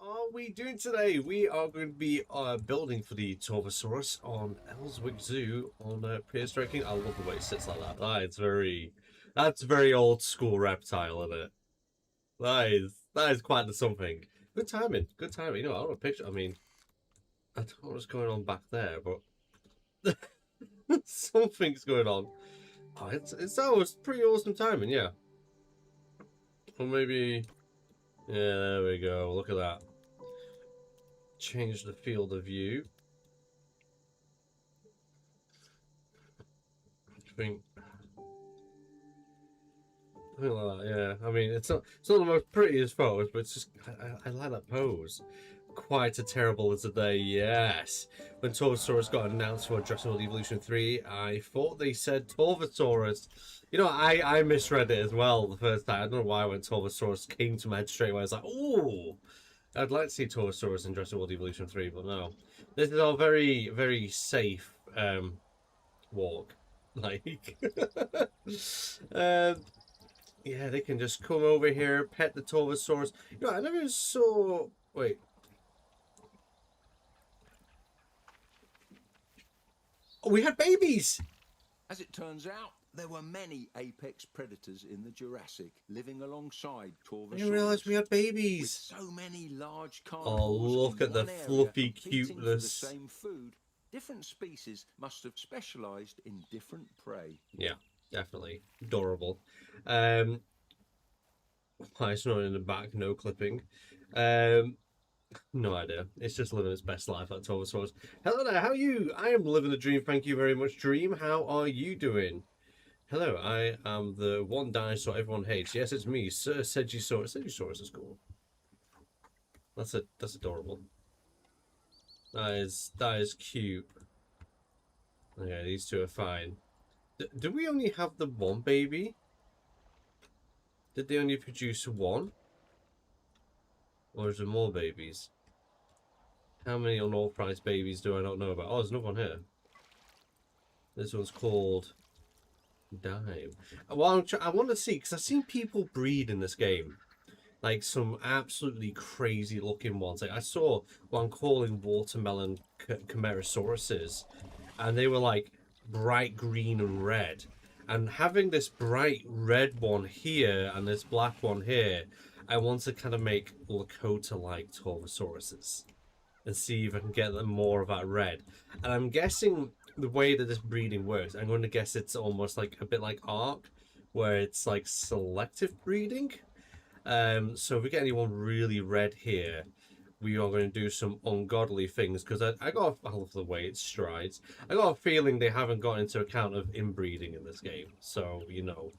are we doing today? We are going to be building for the Torvosaurus on Ellswick Zoo on prehistoric King. I love the way it sits like that. That's very old school reptile, isn't it? That is quite the something. Good timing, good timing. You know, I want a picture. I mean, I don't know what's going on back there, but something's going on. Oh, it's pretty awesome timing, yeah. Or maybe, yeah, there we go. Look at that. Change the field of view. I think something like that, yeah. I mean, it's not the most prettiest pose, but it's just I like that pose. Quite a terrible as a day, yes. When Torvosaurus got announced for Jurassic World Evolution 3, I thought they said Torvosaurus. You know, I misread it as well the first time. I don't know why when Torvosaurus came to my head straight away. I was like, oh, I'd like to see Torvosaurus in Jurassic World Evolution 3, but no. This is all very, very safe walk. Like, yeah, they can just come over here, pet the Torvosaurus. You know, I never saw. Wait. Oh, we had babies! As it turns out, there were many apex predators in the Jurassic living alongside Torvosaurus. I didn't realise we had babies. With so many large carnivores. Oh, look at the fluffy cuteness. For the same food, different species must have specialised in different prey. Yeah, definitely. Adorable. Why it's not in the back, no clipping. No idea. It's just living its best life, like Torvosaurus. Hello there, how are you? I am living the dream, thank you very much, Dream. How are you doing? Hello, I am the one dinosaur everyone hates. Yes, it's me, Sir Segisaurus. Segisaurus is cool. That's adorable. That is cute. Okay, these two are fine. Do we only have the one baby? Did they only produce one? Or is there more babies? How many unauthorized babies do I not know about? Oh, there's another one here. This one's called Dime. Well, I want to see, because I've seen people breed in this game. Like some absolutely crazy looking ones. Like I saw one calling watermelon Chimerosauruses, and they were like bright green and red. And having this bright red one here and this black one here, I want to kind of make Lakota-like Torvosauruses and see if I can get them more of that red. And I'm guessing the way that this breeding works, I'm going to guess it's almost like a bit like ARK, where it's like selective breeding. So if we get anyone really red here, we are going to do some ungodly things, because I love the way it strides. I got a feeling they haven't got into account of inbreeding in this game. So, you know,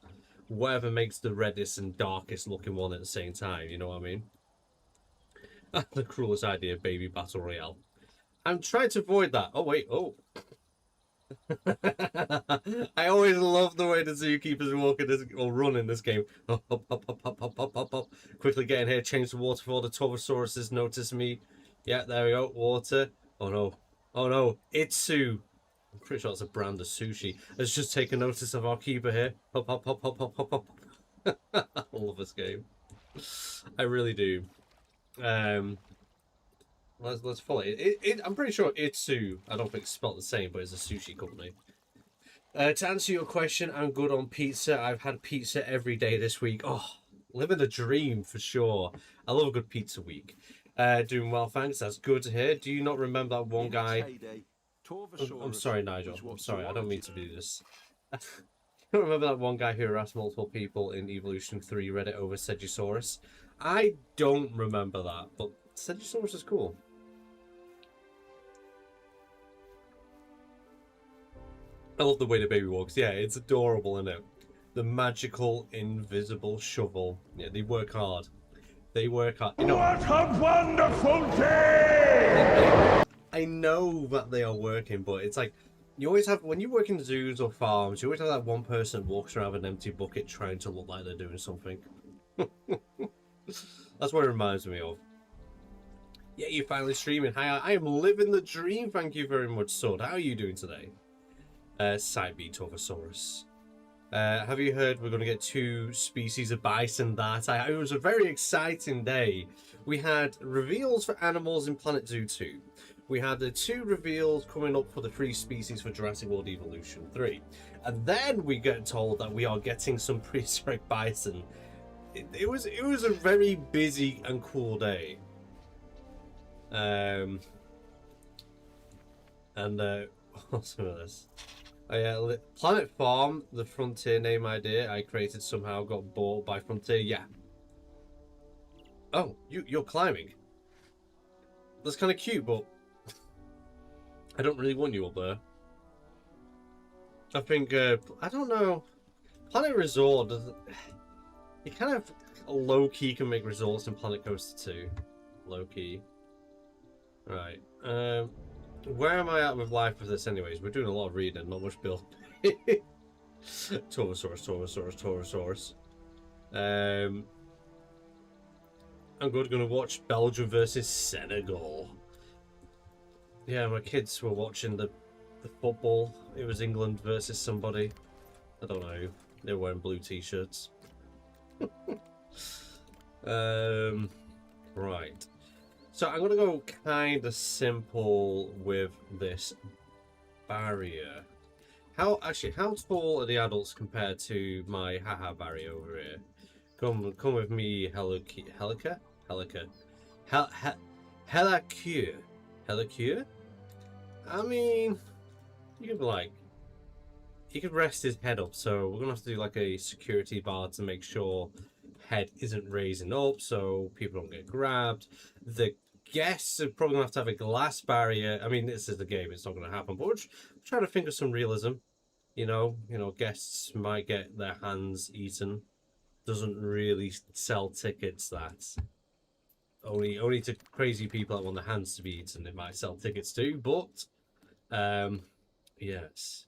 whatever makes the reddest and darkest looking one at the same time, you know what I mean? The cruelest idea, baby battle royale. I'm trying to avoid that. Oh wait, oh. I always love the way the zookeepers walk in this or run in this game. Hop, hop, hop, hop, hop, hop, hop, hop, hop. Quickly get in here, change the water before the Torvosauruses notice me. Yeah, there we go, water. Oh no, oh no, Itsu. I'm pretty sure it's a brand of sushi. Let's just take a notice of our keeper here. Hop, hop, hop, hop, hop, hop, hop. I love this game. I really do. Let's follow it. I'm pretty sure Itsu, I don't think it's spelled the same, but it's a sushi company. To answer your question, I'm good on pizza. I've had pizza every day this week. Oh, living the dream for sure. I love a good pizza week. Doing well, thanks. That's good to hear. Do you not remember that one guy? I'm sorry, Nigel. I'm sorry. I don't mean to do this. I don't remember that one guy who harassed multiple people in Evolution 3 Reddit over Segisaurus. I don't remember that, but Segisaurus is cool. I love the way the baby walks. Yeah, it's adorable, isn't it? The magical, invisible shovel. Yeah, they work hard. They work hard. You know, what a wonderful day! I know that they are working, but it's like, you always have, when you work in zoos or farms, you always have that one person who walks around with an empty bucket trying to look like they're doing something. That's what it reminds me of. Yeah, you're finally streaming. Hi, I am living the dream. Thank you very much, Sword. How are you doing today? Side B Torvosaurus. Have you heard we're going to get 2 species of bison? It was a very exciting day. We had reveals for animals in Planet Zoo 2. We had the 2 reveals coming up for the 3 species for Jurassic World Evolution 3. And then we get told that we are getting some prehistoric bison. It was a very busy and cool day. What's some of this? Oh yeah, Planet Farm, the Frontier name idea I created somehow got bought by Frontier. Yeah. Oh, you're climbing. That's kind of cute, but I don't really want you up there. I think I don't know. Planet Resort does. You kind of low key can make resorts in Planet Coaster 2. Low key. Right. Where am I at with life with this anyways? We're doing a lot of reading, not much build. Torvosaurus. I'm gonna watch Belgium versus Senegal. Yeah, my kids were watching the football. It was England versus somebody. I don't know. They were wearing blue t-shirts. Right. So I'm gonna go kind of simple with this barrier. How tall are the adults compared to my haha barrier over here? Come with me, Helica. I mean, you could like, he could rest his head up. So we're gonna have to do like a security bar to make sure head isn't raising up, so people don't get grabbed. The guests are probably gonna have to have a glass barrier. I mean, this is the game; it's not gonna happen. But we're trying to think of some realism. You know, guests might get their hands eaten. Doesn't really sell tickets. That only to crazy people that want their hands to be eaten. It might sell tickets too, but yes,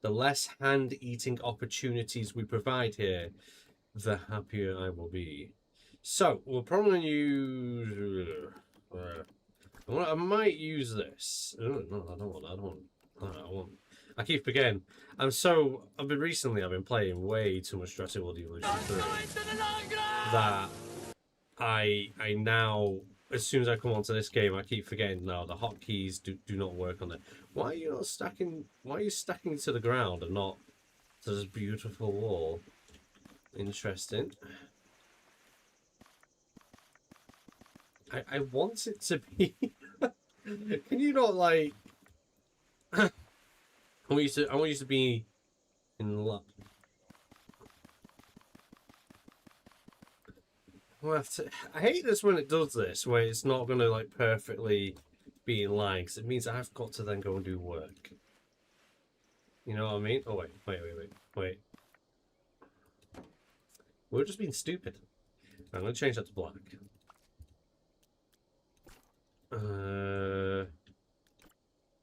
the less hand eating opportunities we provide here, the happier I will be. So we'll probably use. I might use this. Oh, no, I don't want. I keep forgetting. I've been playing way too much Jurassic World Evolution 3 that I now, as soon as I come onto this game, I keep forgetting now the hotkeys do not work on it. Why are you not stacking? Why are you stacking to the ground and not to this beautiful wall? Interesting. I want it to be. Can you not like? I want you to be in luck. I hate this when it does this, where it's not gonna like perfectly be in line, because it means I've got to then go and do work. You know what I mean? Oh wait. We're just being stupid. I'm gonna change that to black.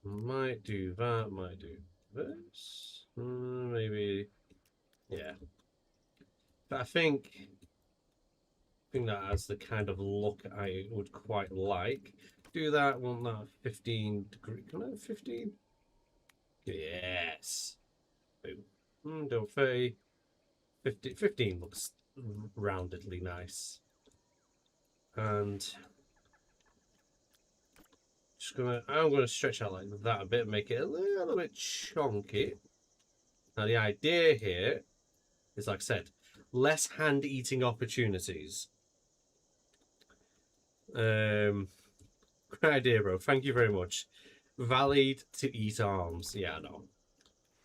Might do that, might do this. Maybe. Yeah. But I think that adds the kind of look I would quite like. Do that, want that 15 degree. Can I have 15? Yes. Boom. Do 30. 15 looks roundedly nice. And I'm gonna stretch out like that a bit, make it a little bit chunky. Now the idea here is, like I said, less hand eating opportunities. Great idea, bro. Thank you very much. Valid to eat arms. Yeah, I know.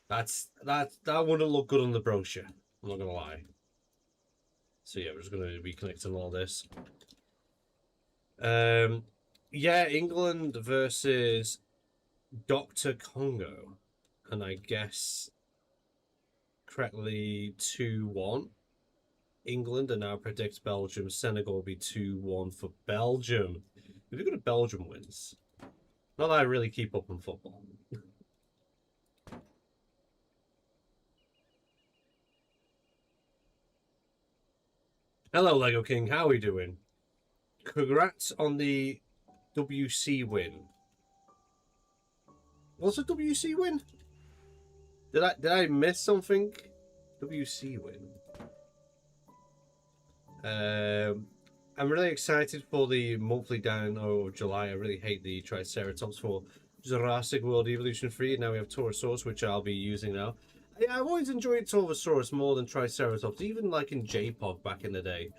That wouldn't look good on the brochure. I'm not gonna lie. So yeah, we're just gonna be connecting all this. Yeah, England versus Dr. Congo, and I guess correctly 2-1. England, and now predict Belgium. Senegal will be 2-1 for Belgium. If you go to Belgium wins. Not that I really keep up on football. Hello, Lego King. How are we doing? Congrats on the WC win. What's a WC win? Did I miss something? WC win. I'm really excited for the monthly Dino of July. I really hate the Triceratops for Jurassic World Evolution 3. Now we have Torvosaurus, which I'll be using now. I've always enjoyed Torvosaurus more than Triceratops, even like in JPOG back in the day.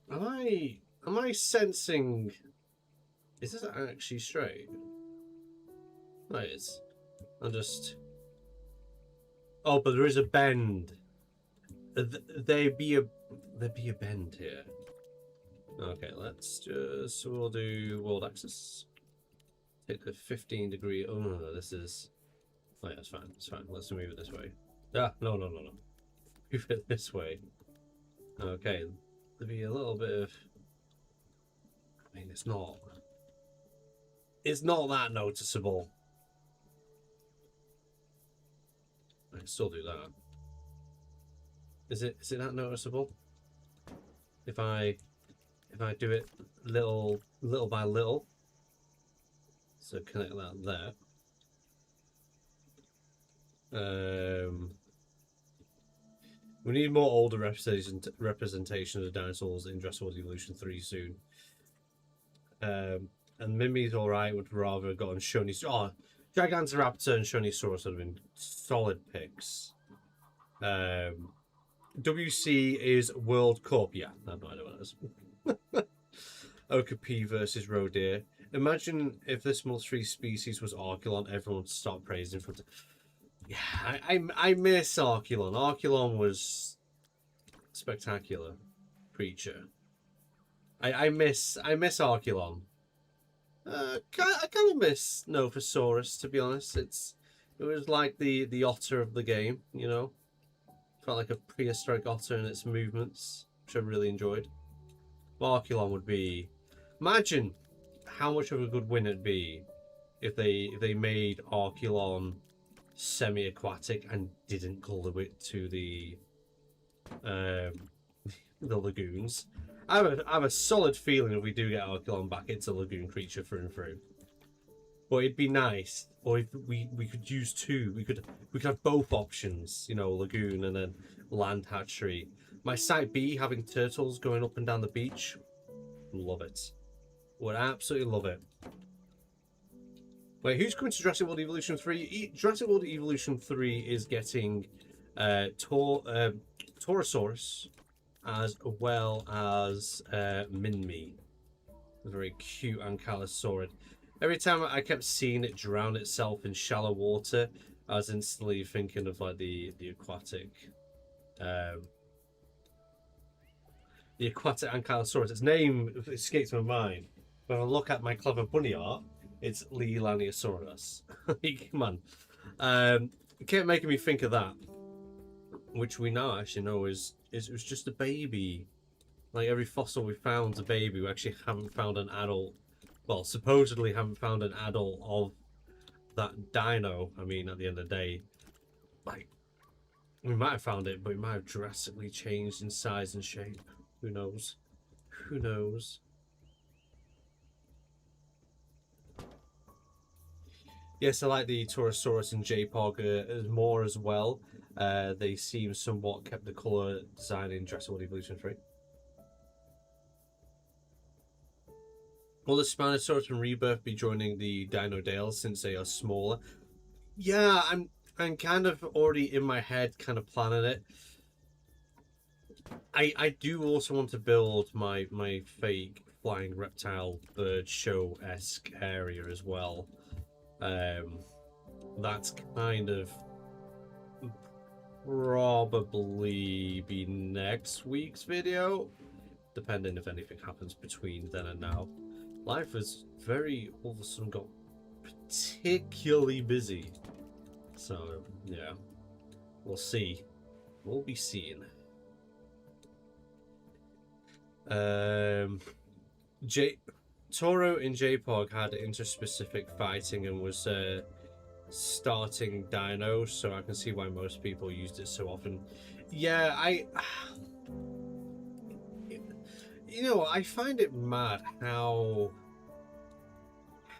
Am I sensing... Is this actually straight? No, it is. I'm just... Oh, but there is a bend. There'd be a bend here. Okay, let's just... We'll do world axis. Take the 15-degree... Oh, no, this is... Oh, yeah, it's fine. It's fine. Let's move it this way. Ah, no. Move it this way. Okay. There'll be a little bit of... I mean, it's not... It's not that noticeable. I can still do that. Is it that noticeable? If I do it little by little. So connect that there. We need more older representation of dinosaurs in Jurassic World Evolution 3 soon. And Mimi's alright, would rather have gotten Shoney. Oh, Gigantoraptor and Shoneysaurus would have been solid picks. WC is World Cup. Yeah, I have no idea what it is. Okapi versus Rodeer. Imagine if this month's 3 species was Archelon, everyone would start praising for it. Yeah, I miss Archelon. Archelon was spectacular creature. I miss Archelon. I kind of miss Nophosaurus, to be honest. It was like the otter of the game, you know. Felt like a prehistoric otter in its movements, which I really enjoyed. Archelon would be... Imagine how much of a good win it'd be if they made Archelon semi-aquatic and didn't glue it to the lagoons. I have a solid feeling if we do get Archelon back, it's a lagoon creature through and through. But it'd be nice, or if we could use two, we could have both options, you know, lagoon and then land hatchery. My site B having turtles going up and down the beach, love it. Would absolutely love it. Wait, who's coming to Jurassic World Evolution 3? Jurassic World Evolution 3 is getting Torvosaurus, as well as Minmi. Very cute ankylosaurid. Every time I kept seeing it drown itself in shallow water, I was instantly thinking of like the aquatic ankylosaurus. Its name escapes my mind. When I look at my clever bunny art, it's Leilaniasaurus. Come on. It kept making me think of that, which we now actually know it was just a baby. Like every fossil we found is a baby. We actually haven't found an adult. Well, supposedly haven't found an adult of that dino. I mean, at the end of the day, like, we might have found it, but it might have drastically changed in size and shape. Who knows? Who knows? Yes, I like the Torvosaurus and JPOG more as well. They seem somewhat kept the colour design in Jurassic World Evolution 3. Will the Spinosaurus and Rebirth be joining the Dino Dales since they are smaller? Yeah, I'm kind of already in my head kind of planning it. I do also want to build my fake flying reptile bird show-esque area as well. That's kind of probably be next week's video, depending if anything happens between then and now. Life has very all of a sudden got particularly busy, so yeah, we'll see. We'll be seeing. Toro in JPOG had interspecific fighting and was starting dinos, so I can see why most people used it so often. Yeah, you know, I find it mad how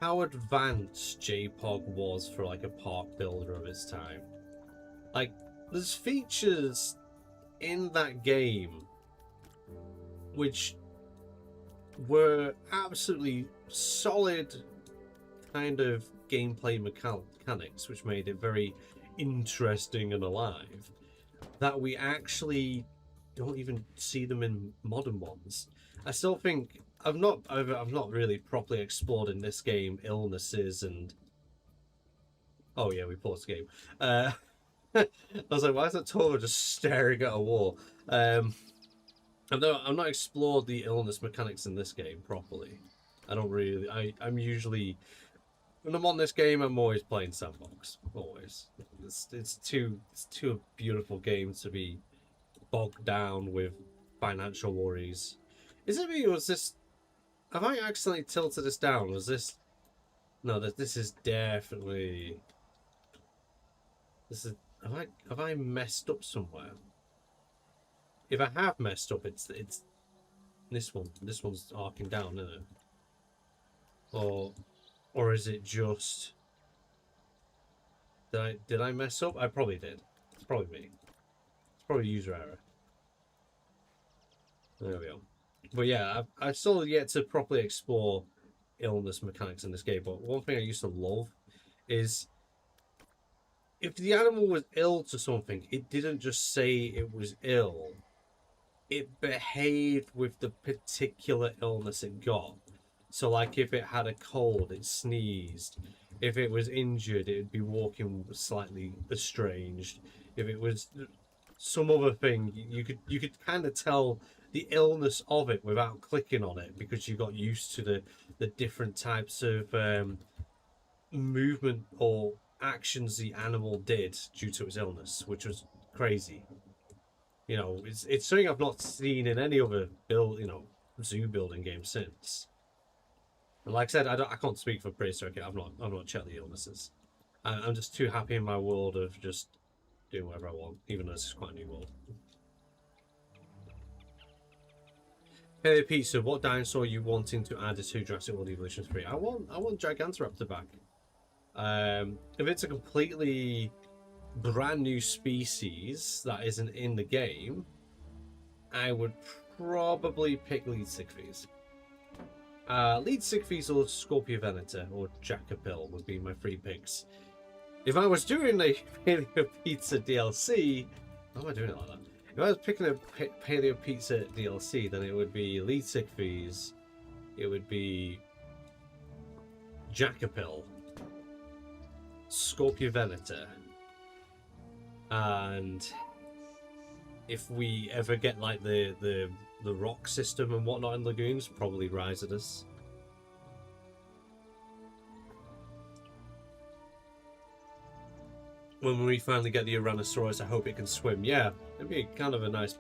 advanced JPOG was for like a park builder of its time. Like there's features in that game which were absolutely solid kind of gameplay mechanics, which made it very interesting and alive, that we actually don't even see them in modern ones. I still think I've not really properly explored in this game illnesses and oh yeah, we paused the game. I was like, why is that Torvo just staring at a wall? I've not explored the illness mechanics in this game properly. I don't really. I'm usually when I'm on this game, I'm always playing sandbox. Always. It's too a beautiful game to be bogged down with financial worries. Is it me or was this? Have I accidentally tilted this down? Was this? No, this is definitely. This is. Have I messed up somewhere? If I have messed up, it's this one. This one's arcing down, isn't it? Or is it just? Did I mess up? I probably did. It's probably me. It's probably user error. There we go. But yeah, I've still yet to properly explore illness mechanics in this game. But one thing I used to love is if the animal was ill to something, it didn't just say it was ill. It behaved with the particular illness it got. So like if it had a cold, it sneezed. If it was injured, it would be walking slightly estranged. If it was some other thing, you could kind of tell the illness of it without clicking on it because you got used to the different types of movement or actions the animal did due to its illness, which was crazy. You know, it's something I've not seen in any other zoo building game since. And like I said, I can't speak for Prehistoric. I've not checked the illnesses. I'm just too happy in my world of just doing whatever I want, even though this is quite a new world. Hey Pizza, what dinosaur are you wanting to add to Jurassic World Evolution 3? I want Gigantoraptor back. If it's a completely brand new species that isn't in the game, I would probably pick Lead Sickfees. Lead Sickfees or Scorpio Venator or Jackapil would be my 3 picks. If I was doing a Paleo Pizza DLC, why am I doing it like that? If I was picking a Paleo Pizza DLC, then it would be Lead Sickfees, it would be Jackapil, Scorpio Venator, and if we ever get like the rock system and whatnot in lagoons, probably Rhizodus. When we finally get the Tyrannosaurus, I hope it can swim. Yeah, it'd be kind of a nice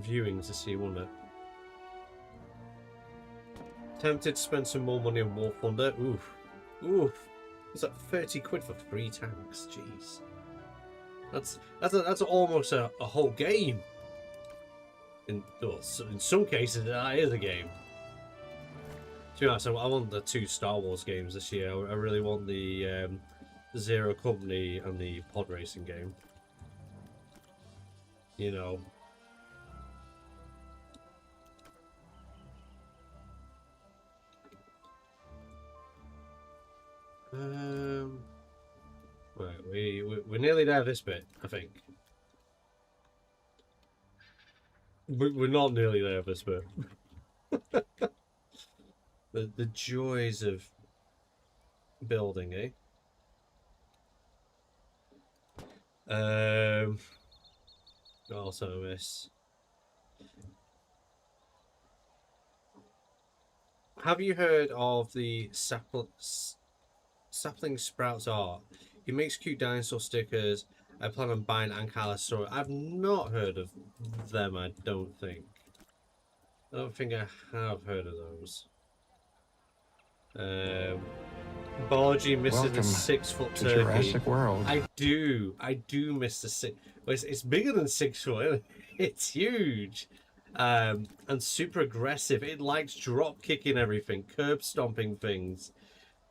viewing to see, wouldn't it? Tempted to spend some more money on War Thunder. Oof. It's like 30 quid for 3 tanks. Jeez. That's almost a whole game. In some cases, that is a game. To be honest, I want the 2 Star Wars games this year. I really want the Zero Company and the pod racing game. You know. Right, we're nearly there this bit, I think. We're not nearly there this bit. the joys of building, eh? Also miss. Have you heard of the Sapling Sprouts art? He makes cute dinosaur stickers. I plan on buying Ankylosaurus. I've not heard of them, I don't think. I don't think I have heard of those. Bargy misses the 6-foot turkey. Jurassic World. I do miss the 6. Well, it's bigger than 6 foot. Isn't it? It's huge, and super aggressive. It likes drop kicking everything, curb stomping things.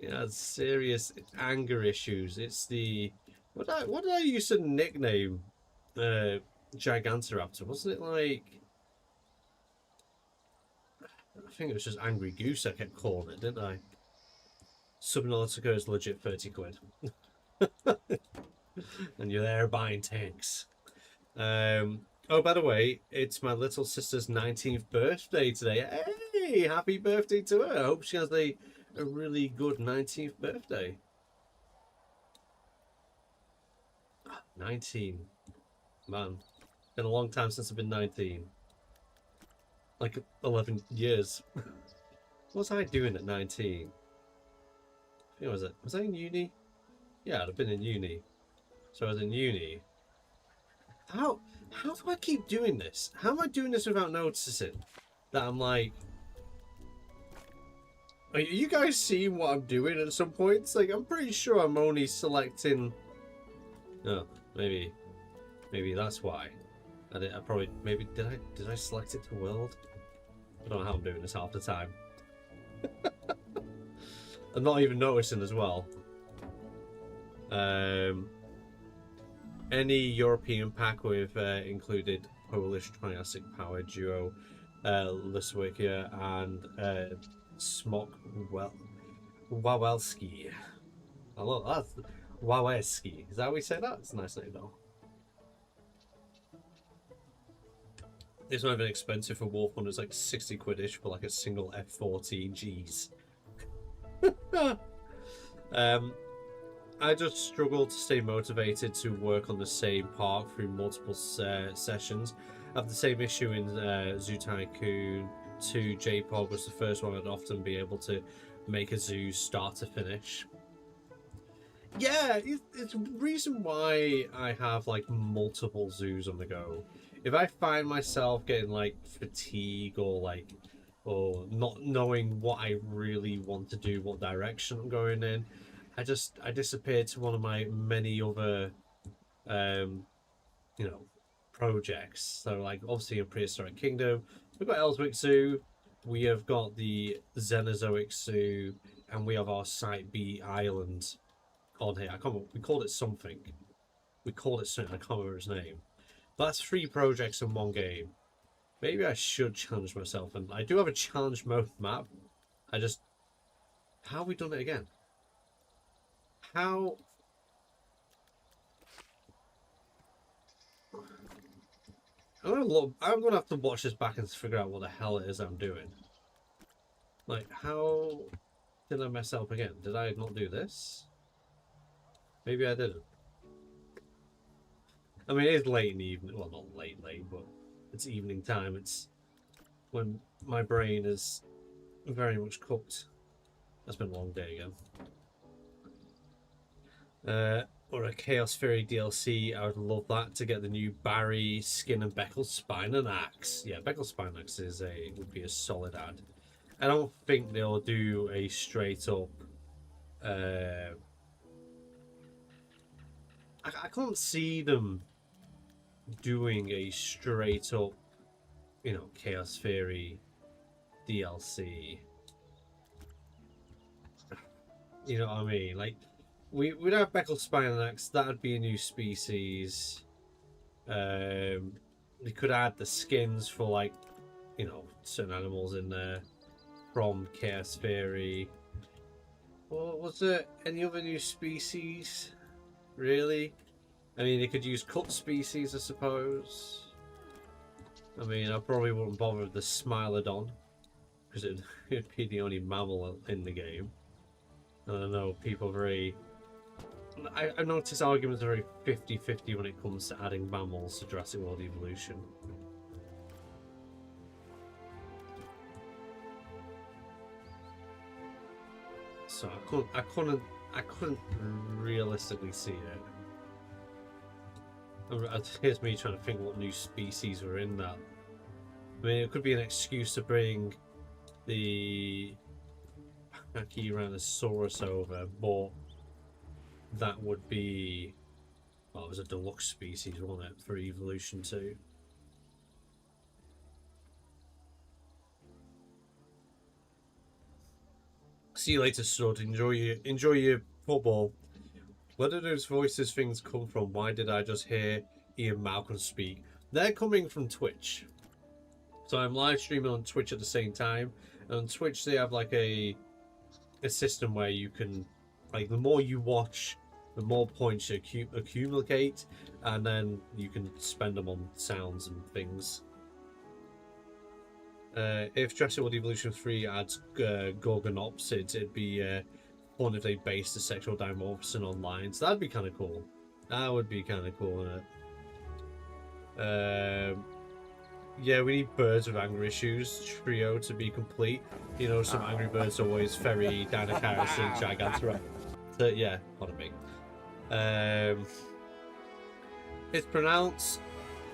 It has serious anger issues. It's the What did I used to nickname Gigantoraptor? Wasn't it like, I think it was just Angry Goose I kept calling it, didn't I? Subnautica is legit 30 quid. And you're there buying tanks. Oh, by the way, it's my little sister's 19th birthday today. Hey, happy birthday to her. I hope she has a really good 19th birthday. 19. Man, been a long time since I've been 19. Like 11 years. What was I doing at 19? I think was I in uni? Yeah, I'd have been in uni. So I was in uni. How do I keep doing this? How am I doing this without noticing? That I'm like, are you guys seeing what I'm doing at some points? Like, I'm pretty sure I'm only selecting. Oh, maybe that's why. I probably did I select it to world? I don't know how I'm doing this half the time. I'm not even noticing as well. Any European pack with included Polish Triassic Power Duo, Liswikia and Smok Wawelski. I love that. Wawelski. Is that how we say that? It's a nice name though. It's not even expensive for Wolf Hunt. It's like 60 quid-ish for like a single F14. Jeez. I just struggle to stay motivated to work on the same park through multiple sessions. I have the same issue in Zoo Tycoon 2. J-Pog was the first one I'd often be able to make a zoo start to finish. Yeah, it's the reason why I have like multiple zoos on the go. If I find myself getting like fatigue or not knowing what I really want to do, what direction I'm going in, I disappear to one of my many other projects. So like obviously in Prehistoric Kingdom, we've got Ellswick Zoo, we have got the Xenozoic Zoo, and we have our Site B Island on here. I can't remember, we called it something. I can't remember his name. But that's 3 projects in one game. Maybe I should challenge myself, and I do have a challenge mode map. How have we done it again? How? I'm gonna have to watch this back and figure out what the hell it is I'm doing. Like, how did I mess up again? Did I not do this? Maybe I didn't. I mean, it is late in the evening. Well, not late, but it's evening time. It's when my brain is very much cooked. That's been a long day again. Or a Chaos Fury DLC. I would love that to get the new Barry, Skin, and Beckle Spine and Axe. Yeah, Beckle Spine Axe would be a solid add. I don't think they'll do a straight up. I can't see them doing a straight up, Chaos Fury DLC. You know what I mean? Like, we'd have Beckle Spinax, that'd be a new species. They could add the skins for, like, certain animals in there from Chaos Fury. Well, was there any other new species? Really? I mean, they could use cut species, I suppose. I mean, I probably wouldn't bother with the Smilodon, because it'd be the only mammal in the game. And I know people I noticed arguments are very 50-50 when it comes to adding mammals to Jurassic World Evolution. So I couldn't realistically see it. Here's me trying to think what new species were in that. I mean, it could be an excuse to bring the Pachyrhinosaurus over, but that would be... Well, it was a deluxe species, wasn't it, for Evolution 2? See you later, Stud. Enjoy your football. Where did those voices things come from? Why did I just hear Ian Malcolm speak? They're coming from Twitch. So I'm live streaming on Twitch at the same time. And on Twitch they have like a system where you can, like, the more you watch, the more points you accumulate, and then you can spend them on sounds and things. If Jurassic World Evolution 3 adds Gorgonopsids, it'd be fun if they based the sexual dimorphism online. So that'd be kind of cool. That would be kind of cool, wouldn't it? Yeah, we need birds with anger issues trio to be complete. You know, some angry birds always ferry Dinocaris and Gigantoraptor. So yeah, pardon me. It's pronounced.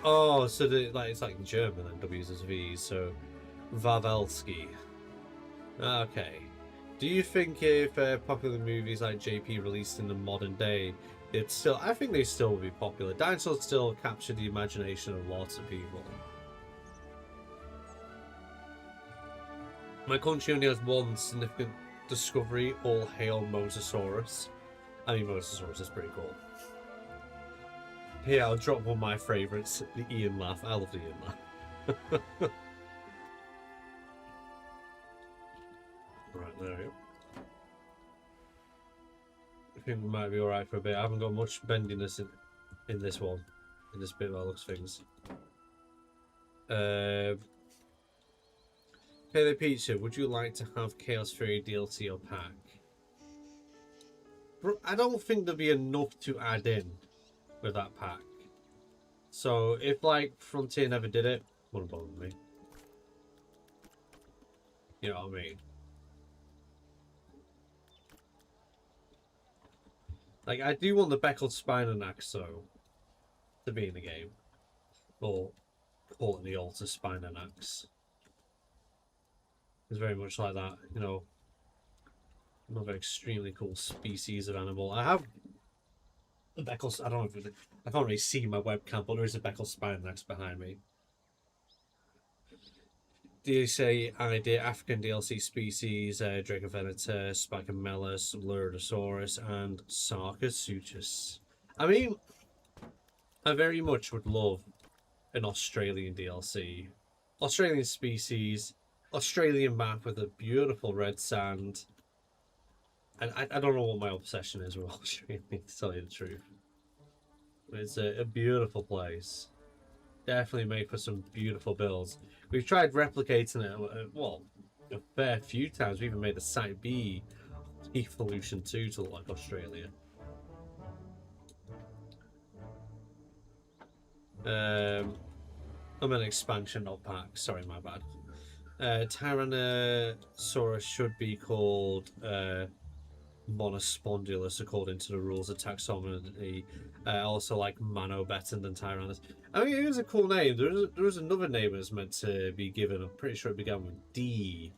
Oh, so it's like in German and W's as V's. So Wawelski. Okay. Do you think if popular movies like JP released in the modern day, it's still? I think they still would be popular. Dinosaurs still capture the imagination of lots of people. My country only has one significant discovery. All hail Mosasaurus. I mean, Mosasaurus is pretty cool. Here, I'll drop one of my favourites, the Ian laugh. I love the Ian laugh. Right, there we go. I think we might be alright for a bit. I haven't got much bendiness in this one. In this bit by looks things. Hey Pizza, would you like to have Chaos Fury DLC or pack? Bro, I don't think there'll be enough to add in with that pack. So if like Frontier never did it, wouldn't bother me. You know what I mean? Like, I do want the Beckled Spinanax though to be in the game. Or call it the Alter Spinanax. It's very much like that, you know. Another extremely cool species of animal. I have the Beckles. I don't know if I can't really see my webcam, but there is a Beckled Spinanax behind me. Do you say idea African DLC species, Dracovenator, Spicamelus, Luridosaurus, and Sarcosuchus? I mean, I very much would love an Australian DLC. Australian species, Australian map with a beautiful red sand. And I don't know what my obsession is with Australia, to tell you the truth. It's a beautiful place. Definitely made for some beautiful builds. We've tried replicating it, well, a fair few times. We even made a Site B Evolution 2 to look like Australia. I'm an expansion, not pack. Sorry, my bad. Tyrannosaurus should be called Monospondylus according to the rules of taxonomy. Also like Manobetan than Tyrannus. I mean, it was a cool name. There was another name that was meant to be given. I'm pretty sure it began with D.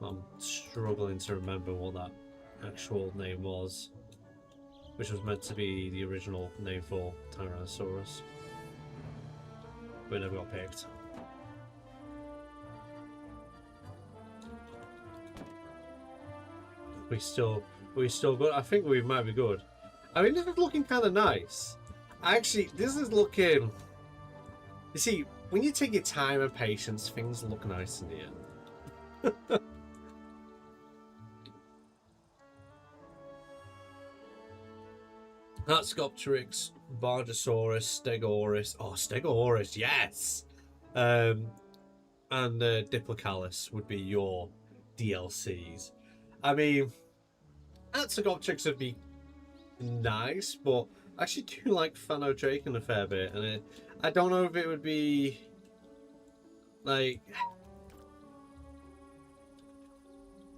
I'm struggling to remember what that actual name was, which was meant to be the original name for Tyrannosaurus, but it never got picked. We still good. I think we might be good. I mean, this is looking kind of nice. Actually, this is looking. You see, when you take your time and patience, things look nice in the end. That's Scoptrix, Bardosaurus, Stegosaurus. Oh, Stegosaurus, yes! And Diplocalus would be your DLCs. I mean, Atsigoptrix would be nice, but I actually do like Phanodraken a fair bit, and I don't know if it would be like.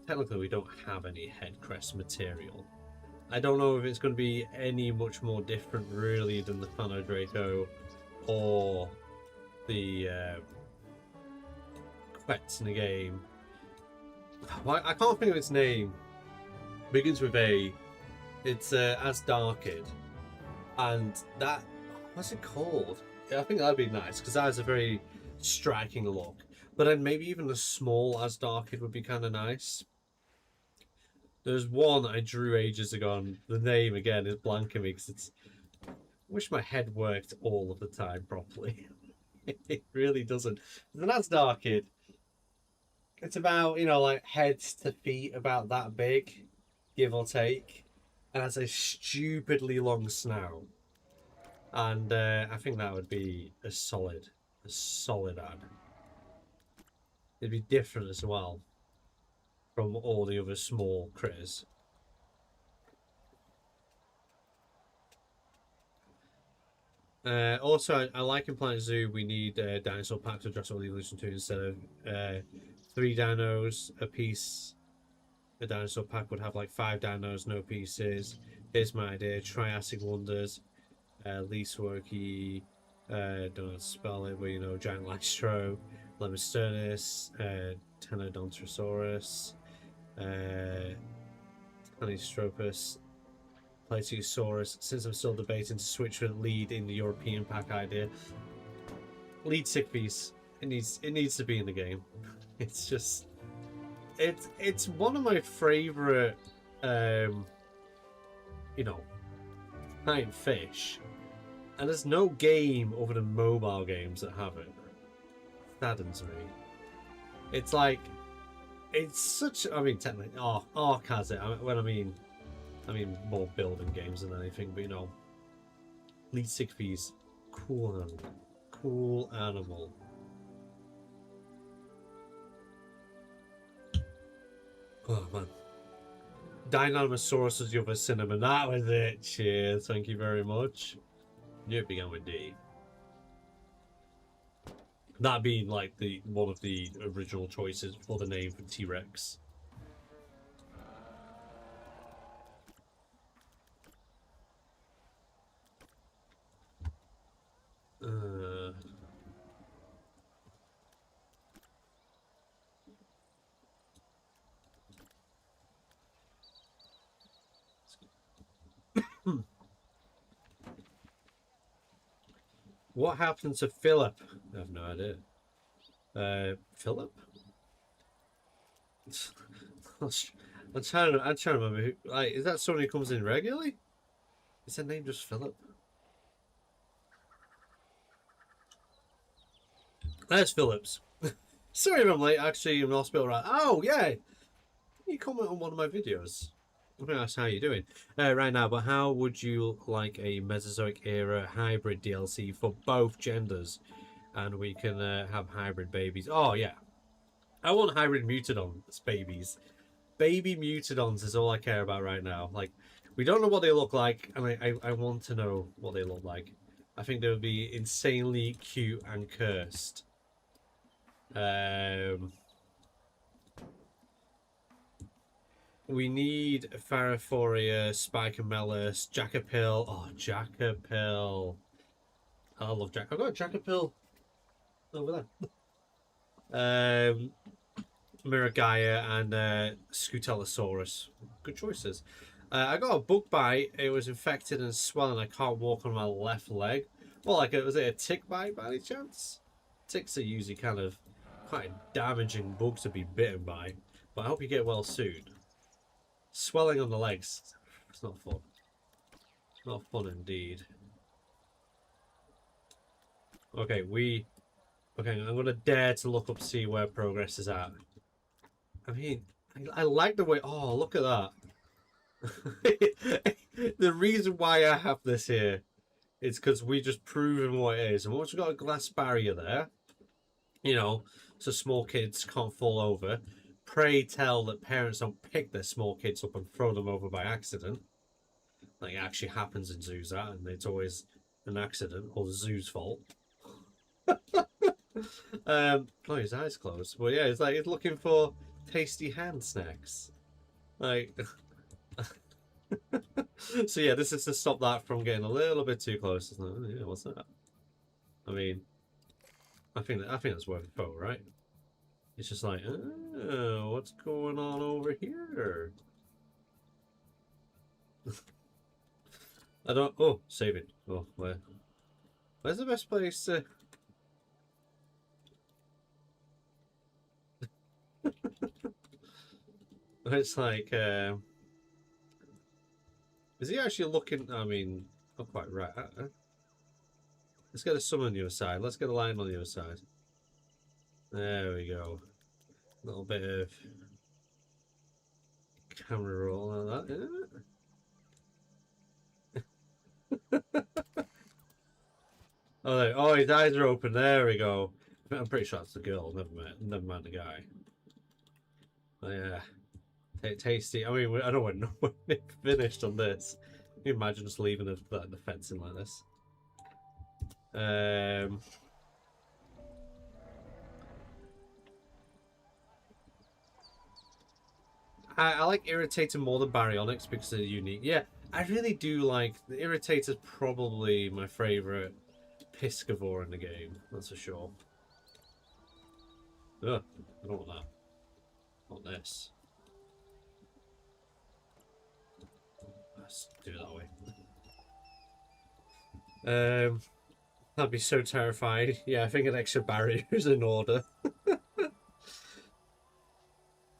Technically, we don't have any headcrest material. I don't know if it's going to be any much more different, really, than the Phanodraco or the Quetz in the game. I can't think of its name. Begins with A. It's Asdarkid, and that, what's it called? Yeah, I think that'd be nice because that has a very striking look. But then maybe even a small Asdarkid would be kind of nice. There's one I drew ages ago, and the name again is blanking me because it's. I wish my head worked all of the time properly. It really doesn't. The Nasdaq Kid. It's about, you know, like head to feet about that big, give or take, and has a stupidly long snout. And I think that would be a solid ad. It'd be different as well from all the other small critters. Also, I like in Planet Zoo we need dinosaur packs to address all the evolution to instead of 3 dinos a piece. A dinosaur pack would have like 5 dinos, no pieces. Here's my idea: Triassic Wonders, least worky, don't know how to spell it, but you know, Giant Lystro, Lemisternus, Tenodontosaurus, Tanystropus, Plateosaurus. Since I'm still debating to switch with lead in the European pack idea, lead sick piece. It needs to be in the game. It's just it's one of my favorite you know, giant fish, and there's no game other than mobile games that have it. Saddens me. It's like it's such. I mean, technically, Ark has it. I mean more building games than anything. But you know, Lead 6B's cool animal. Cool animal. Oh man. Dynanosaurus was the other cinnamon. That was it. Cheers. Thank you very much. Knew it began with D. That being like one of the original choices for the name for T-Rex. What happened to Philip? I have no idea. Philip? I'm trying to remember who. Like, is that someone who comes in regularly? Is their name just Philip? There's Phillips. Sorry if I'm late. Actually, I'm not spelled right. Oh yeah, you comment on one of my videos. I think that's how you're doing right now. But how would you like a Mesozoic era hybrid DLC for both genders, and we can have hybrid babies? Oh yeah, I want hybrid mutodons babies. Baby mutodons is all I care about right now. Like, we don't know what they look like, and I want to know what they look like. I think they would be insanely cute and cursed. We need Faraphoria, Spicamelus, Jackapil. Oh, Jackapil. I love Jack. I've got a Jackapil over there. Miragaia and Scutellosaurus. Good choices. I got a bug bite. It was infected and swelling. I can't walk on my left leg. Well, like, was it a tick bite by any chance? Ticks are usually kind of quite a damaging bug to be bitten by. But I hope you get well soon. Swelling on the legs. It's not fun. It's not fun indeed. Okay, okay, I'm gonna dare to look up, see where progress is at. I mean, I like the way. Oh, look at that. The reason why I have this here is because we just proven what it is. And once we've got a glass barrier there, you know, so small kids can't fall over. Pray tell that parents don't pick their small kids up and throw them over by accident. Like it actually happens in zoos, that, and it's always an accident or the zoo's fault. Oh, his eyes closed. Well, yeah, it's like he's looking for tasty hand snacks. Like, so yeah, this is to stop that from getting a little bit too close. Like, oh, yeah, what's that? I mean, I think that's worth a photo, right? It's just like, oh, what's going on over here? I don't. Oh, save it. Oh, where's the best place to? It's like, Is he actually looking? I mean, not quite right. Let's get a sun on the other side. Let's get a line on the other side. There we go. A little bit of camera roll like that. Oh, his eyes are open. There we go. I'm pretty sure that's the girl. Never mind the guy. Oh, yeah. Tasty. I mean, I don't know when we're finished on this. Can you imagine just leaving the fencing like this? I like Irritator more than Baryonyx because they're unique. Yeah, I really do like... The Irritator's probably my favourite Piscivore in the game, that's for sure. Ugh, I don't want that. I want this. Let's do it that way. That'd be so terrifying. Yeah, I think an extra barrier is in order.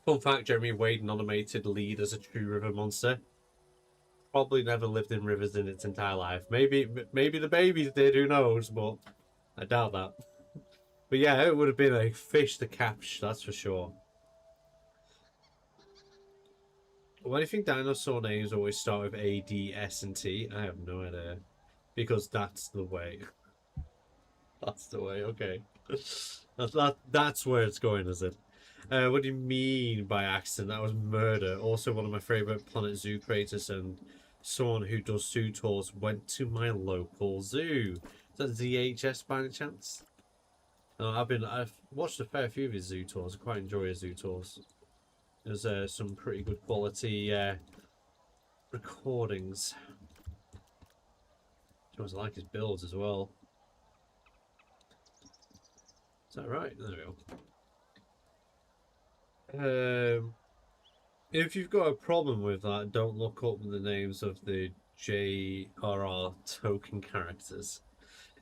Fun fact, Jeremy Wade nominated lead as a true river monster. Probably never lived in rivers in its entire life. Maybe the babies did, who knows, but I doubt that. But yeah, it would have been a fish to catch, that's for sure. Why do you think dinosaur names always start with A, D, S, and T? I have no idea. Because that's the way. That's the way, okay. That's where it's going, is it? What do you mean by accident? That was murder. Also, one of my favourite Planet Zoo creators and someone who does zoo tours went to my local zoo. Is that ZHS by any chance? I've watched a fair few of his zoo tours. I quite enjoy his zoo tours. There's some pretty good quality recordings. I always like his builds as well. Is that right? There we go. If you've got a problem with that, don't look up the names of the JRR token characters.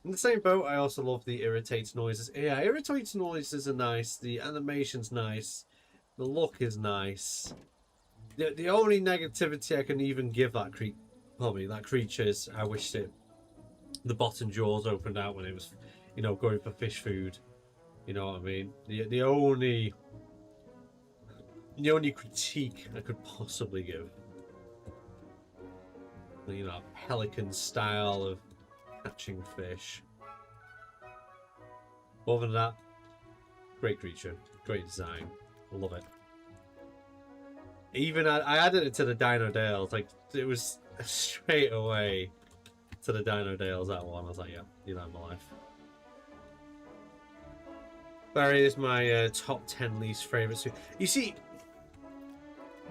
In the same boat, I also love the irritate noises. Yeah, irritate noises are nice. The animation's nice. The look is nice. The only negativity I can even give that creature is I wish the bottom jaws opened out when it was, you know, going for fish food. You know what I mean? The only critique I could possibly give, you know, pelican style of catching fish. Other than that, great creature, great design, love it. Even I added it to the Dino Dales, like it was straight away to the Dino Dales, that one. I was like, yeah, you know, my life. Barry is my top 10 least favourite. You see,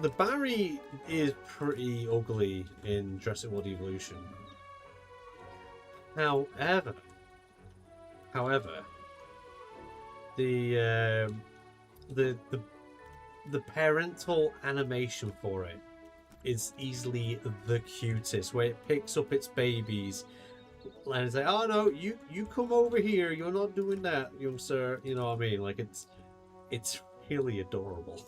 the Barry is pretty ugly in Jurassic World Evolution. However, the parental animation for it is easily the cutest, where it picks up its babies and it's like, oh no, you come over here, you're not doing that, young sir. You know what I mean? Like it's really adorable.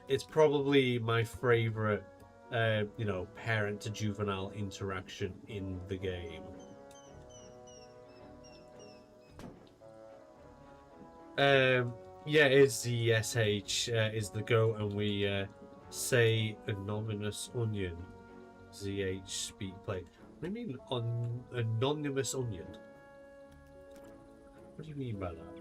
It's probably my favorite you know, parent to juvenile interaction in the game. Yeah, it's the SH is the goat, and we say anonymous onion. ZH speak plate. What do you mean on anonymous onion? What do you mean by that?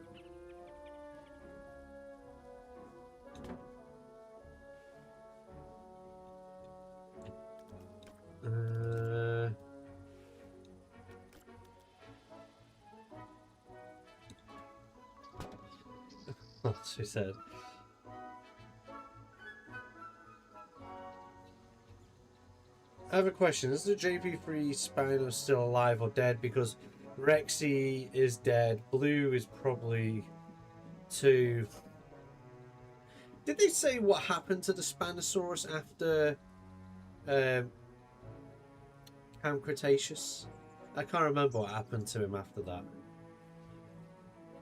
That's what she said. I have a question. Is the JP3 Spino still alive or dead? Because Rexy is dead. Blue is probably too. Did they say what happened to the Spinosaurus after Camp Cretaceous? I can't remember what happened to him after that.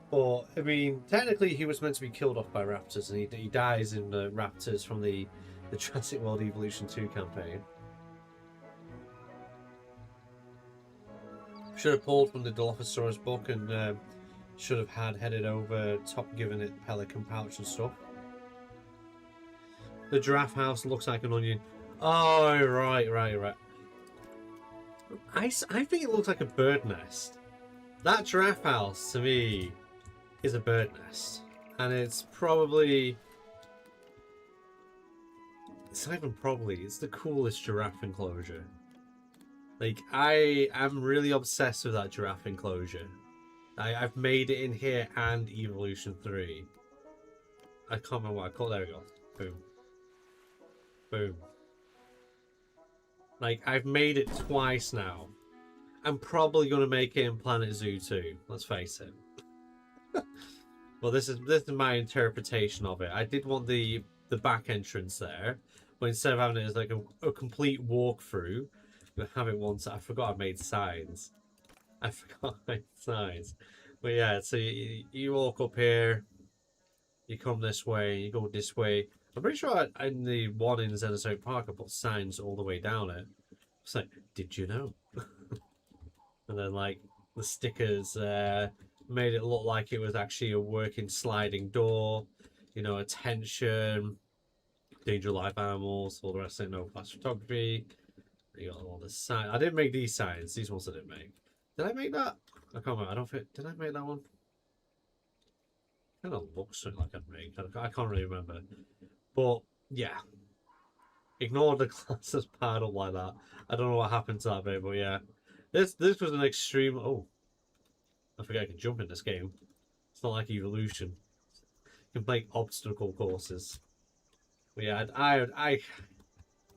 But, I mean, technically he was meant to be killed off by raptors, and he dies in the raptors from the Jurassic World Evolution 2 campaign. Should have pulled from the Dilophosaurus book and should have headed over top, giving it pelican pouch and stuff. The giraffe house looks like an onion. Oh, right. I think it looks like a bird nest. That giraffe house, to me, is a bird nest. And it's probably... It's not even probably, it's the coolest giraffe enclosure. Like, I am really obsessed with that giraffe enclosure. I've made it in here and Evolution 3. I can't remember what I called it. There we go. Boom. Boom. Like, I've made it twice now. I'm probably going to make it in Planet Zoo too. Let's face it. Well, this is my interpretation of it. I did want the back entrance there, but instead of having it as like a complete walkthrough, we have it once. I forgot I made signs. But yeah, so you walk up here, you come this way, you go this way. I'm pretty sure in the one in Xenozoic Park I put signs all the way down it. It's like, did you know? And then like the stickers made it look like it was actually a working sliding door. You know, attention, danger of live animals, all the rest of it, no flash photography. You got all the signs. I didn't make these signs. These ones I didn't make. Did I make that? I can't remember. I don't think. Did I make that one? Kind of looks like I'd make. I can't really remember. But yeah, ignore the classes piled up like that. I don't know what happened to that bit, but yeah, this was an extreme. Oh, I forget I can jump in this game. It's not like Evolution. You can play obstacle courses. But yeah, I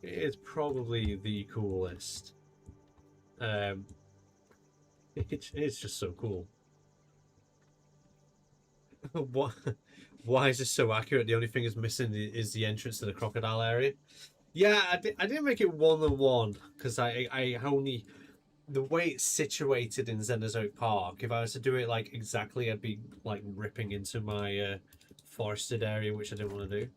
it's probably the coolest. It's just so cool. What? Why is this so accurate? The only thing is missing is the entrance to the crocodile area. Yeah, I didn't make it 1-on-1 because I only the way it's situated in Xenozoic Park. If I was to do it like exactly, I'd be like ripping into my forested area, which I didn't want to do.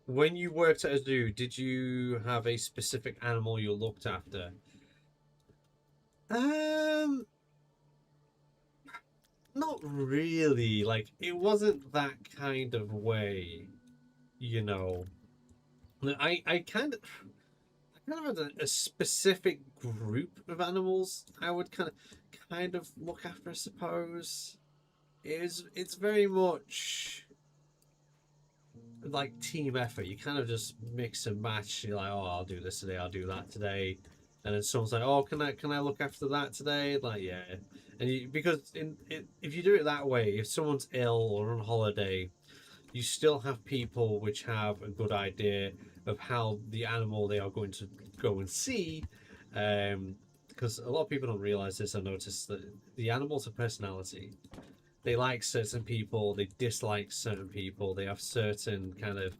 When you worked at a zoo, did you have a specific animal you looked after? Not really. Like, it wasn't that kind of way, you know. I kind of had a specific group of animals I would kind of look after, I suppose. It's very much like team effort. You kind of just mix and match. You're like, oh, I'll do this today, I'll do that today, and then someone's like, oh, can I look after that today? Like, yeah. And because if you do it that way, if someone's ill or on holiday, you still have people which have a good idea of how the animal they are going to go and see. Because a lot of people don't realize this. I noticed that the animals have personality. They like certain people, they dislike certain people, they have certain kind of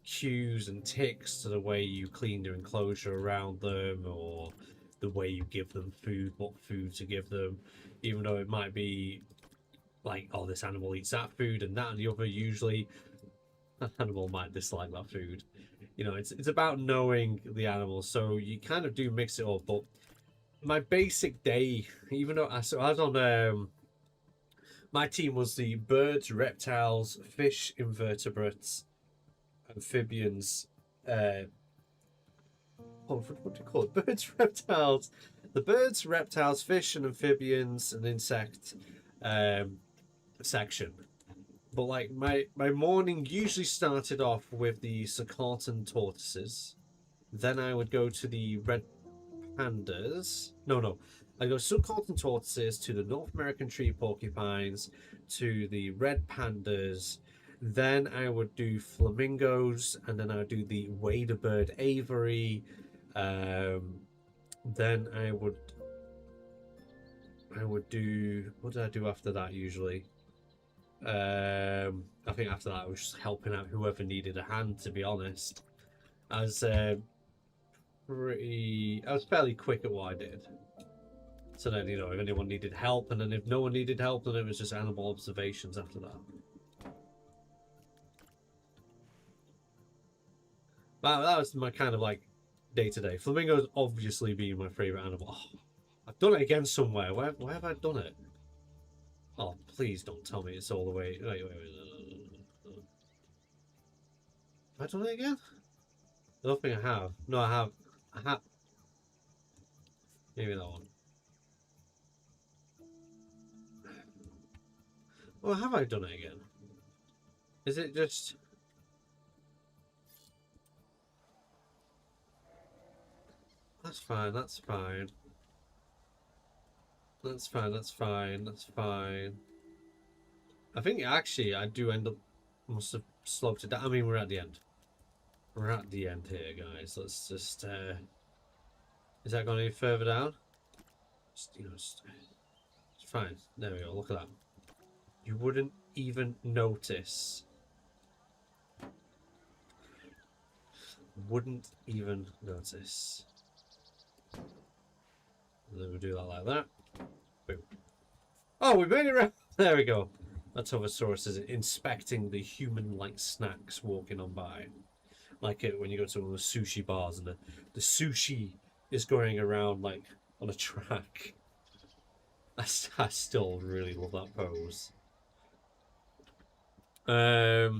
cues and ticks to the way you clean your enclosure around them, or the way you give them food, what food to give them, even though it might be like, oh, this animal eats that food and that and the other. Usually that animal might dislike that food. You know, it's about knowing the animal, so you kind of do mix it up. But my basic day, even though I was on my team was the birds, reptiles, fish, invertebrates, amphibians. What do you call it? Birds, reptiles. The birds, reptiles, fish, and amphibians, and insect section. But like my morning usually started off with the Sakartan tortoises. Then I would go to the red pandas. No. I go Sakartan tortoises, to the North American tree porcupines, to the red pandas. Then I would do flamingos, and then I would do the wadebird aviary. Then I would do, what did I do after that usually? I think after that I was just helping out whoever needed a hand, to be honest. I was fairly quick at what I did. So then, you know, if anyone needed help, and then if no one needed help, then it was just animal observations after that. That was my kind of like day-to-day. Flamingos obviously being my favourite animal. Oh, I've done it again somewhere. Where have I done it? Oh, please don't tell me it's all the way... Wait. Have I done it again? I don't think I have. No, I have. I have. Maybe that one. Well, have I done it again? Is it just... That's fine, that's fine. That's fine, that's fine, that's fine. I think actually I do end up... Must have sloped it down. I mean, we're at the end. We're at the end here, guys. Let's just... Is that going any further down? Just, you know, it's fine. There we go, look at that. You wouldn't even notice. Wouldn't even notice. And then we'll do that like that. Boom. Oh, we made it around. There we go. That Torvosaurus is inspecting the human-like snacks walking on by. Like it when you go to one of the sushi bars and the sushi is going around like on a track. I still really love that pose. I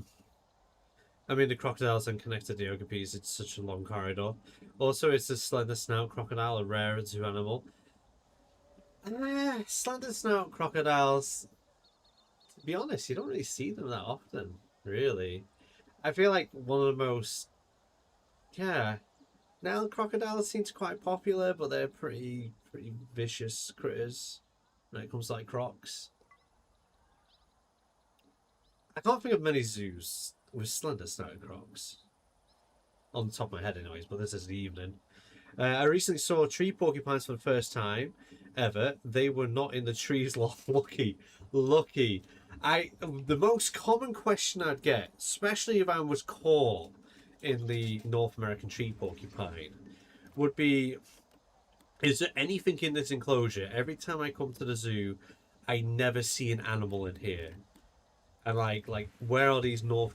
mean, the crocodiles then connected the okapis. It's such a long corridor. Also, it's a slender snout crocodile, a rare zoo animal. Slender snout crocodiles, to be honest, you don't really see them that often, really. I feel like one of the most... Yeah. Now crocodiles seem to be quite popular, but they're pretty vicious critters when it comes to like crocs. I can't think of many zoos with slender snouted crocs. On the top of my head anyways, but this is the evening. I recently saw tree porcupines for the first time ever. They were not in the trees. Lucky. The most common question I'd get, especially if I was caught in the North American tree porcupine, would be, is there anything in this enclosure? Every time I come to the zoo, I never see an animal in here. And like where are these North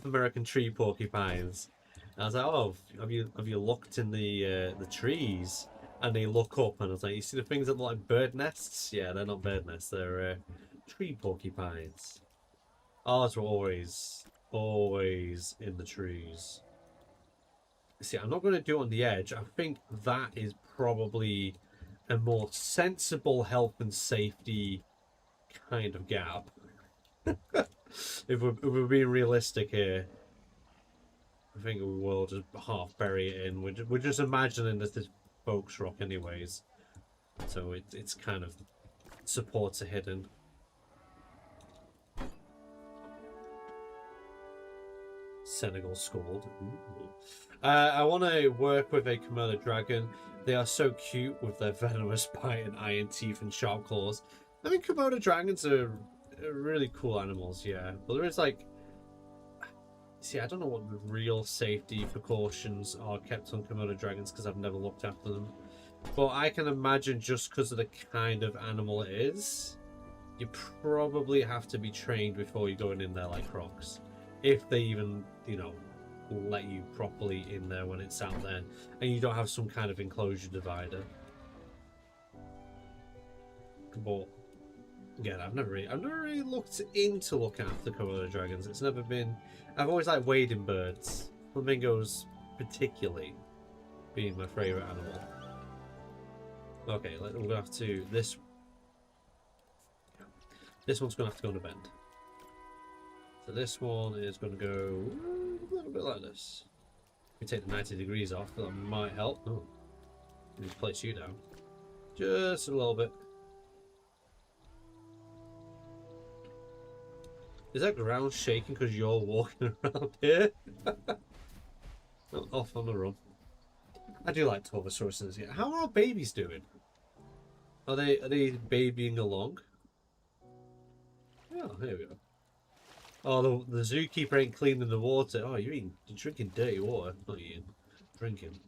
American tree porcupines? And I was like, oh, have you looked in the trees? And they look up, and I was like, you see the things that look like bird nests? Yeah, they're not bird nests. They're tree porcupines. Ours were always in the trees. See, I'm not going to do it on the edge. I think that is probably a more sensible health and safety kind of gap. if we're being realistic here, I think we will just half bury it in. We're just imagining that this folks rock anyways, so it's kind of supports are hidden. Senegal Scald. I want to work with a Komodo dragon. They are so cute with their venomous bite and iron teeth and sharp claws. I mean, Komodo dragons are really cool animals, yeah. But there is like... See, I don't know what the real safety precautions are kept on Komodo dragons because I've never looked after them. But I can imagine just because of the kind of animal it is, you probably have to be trained before you're going in there like crocs. If they even, you know, let you properly in there when it's out there. And you don't have some kind of enclosure divider. But... Again, I've never really looked into looking after Komodo dragons. It's never been... I've always liked wading birds. Flamingos, particularly, being my favourite animal. Okay, we're going to have to... This one's going to have to go on a bend. So this one is going to go a little bit like this. We take the 90 degrees off, that might help. Oh, let me place you down. Just a little bit. Is that ground shaking because you're walking around here? Off on the run. I do like Torvosaurus. How are our babies doing? Are they babying along? Oh, here we go. Oh, the zookeeper ain't cleaning the water. Oh, you're drinking dirty water. Not eating, drinking.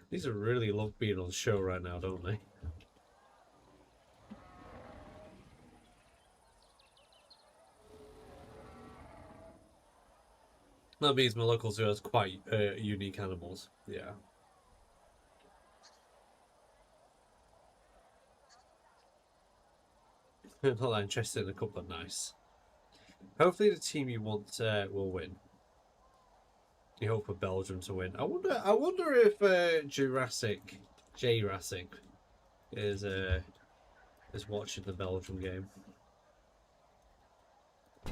These are really love being on the show right now, don't they? That means my local zoo has quite unique animals. Yeah. Not that interested in a couple of nice. Hopefully the team you want will win. You hope for Belgium to win. I wonder if Jurassic is watching the Belgium game. I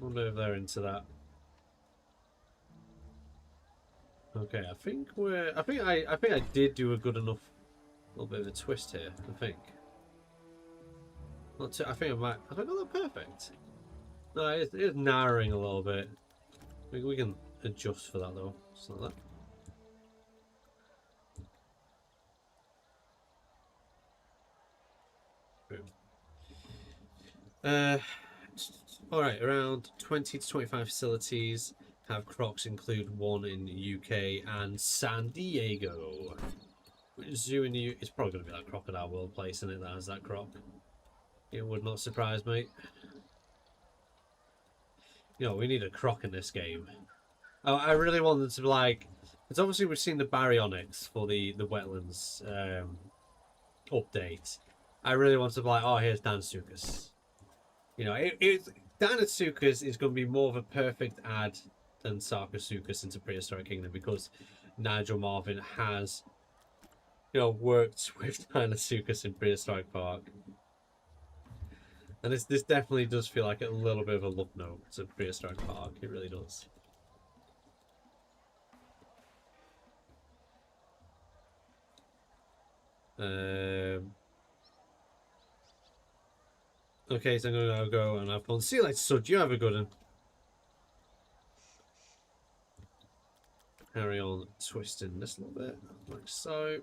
wonder if they're into that. Okay, I think I did do a good enough little bit of a twist here, I think. Not too, I think I might have I got that perfect? No, it's narrowing a little bit. We can adjust for that though. It's not that. Boom. Alright, around 20 to 25 facilities have crocs, include one in the UK and San Diego. Zoo in the UK, it's probably going to be that Crocodile World place, isn't it, that has that croc? It would not surprise me. You know, we need a croc in this game. Oh, I really wanted to be like... It's obviously we've seen the baryonyx for the wetlands update. I really want to be like, oh, here's Dansukas. You know, Dansukas is going to be more of a perfect add than Sarcosuchus into Prehistoric Kingdom because Nigel Marvin has, you know, worked with Dansukas in Prehistoric Park. And this definitely does feel like a little bit of a look note to Prehistoric Park. It really does. Okay, so I'm gonna go and have fun. See you later, Sud. You have a good one. Carry on twisting this a little bit, like so.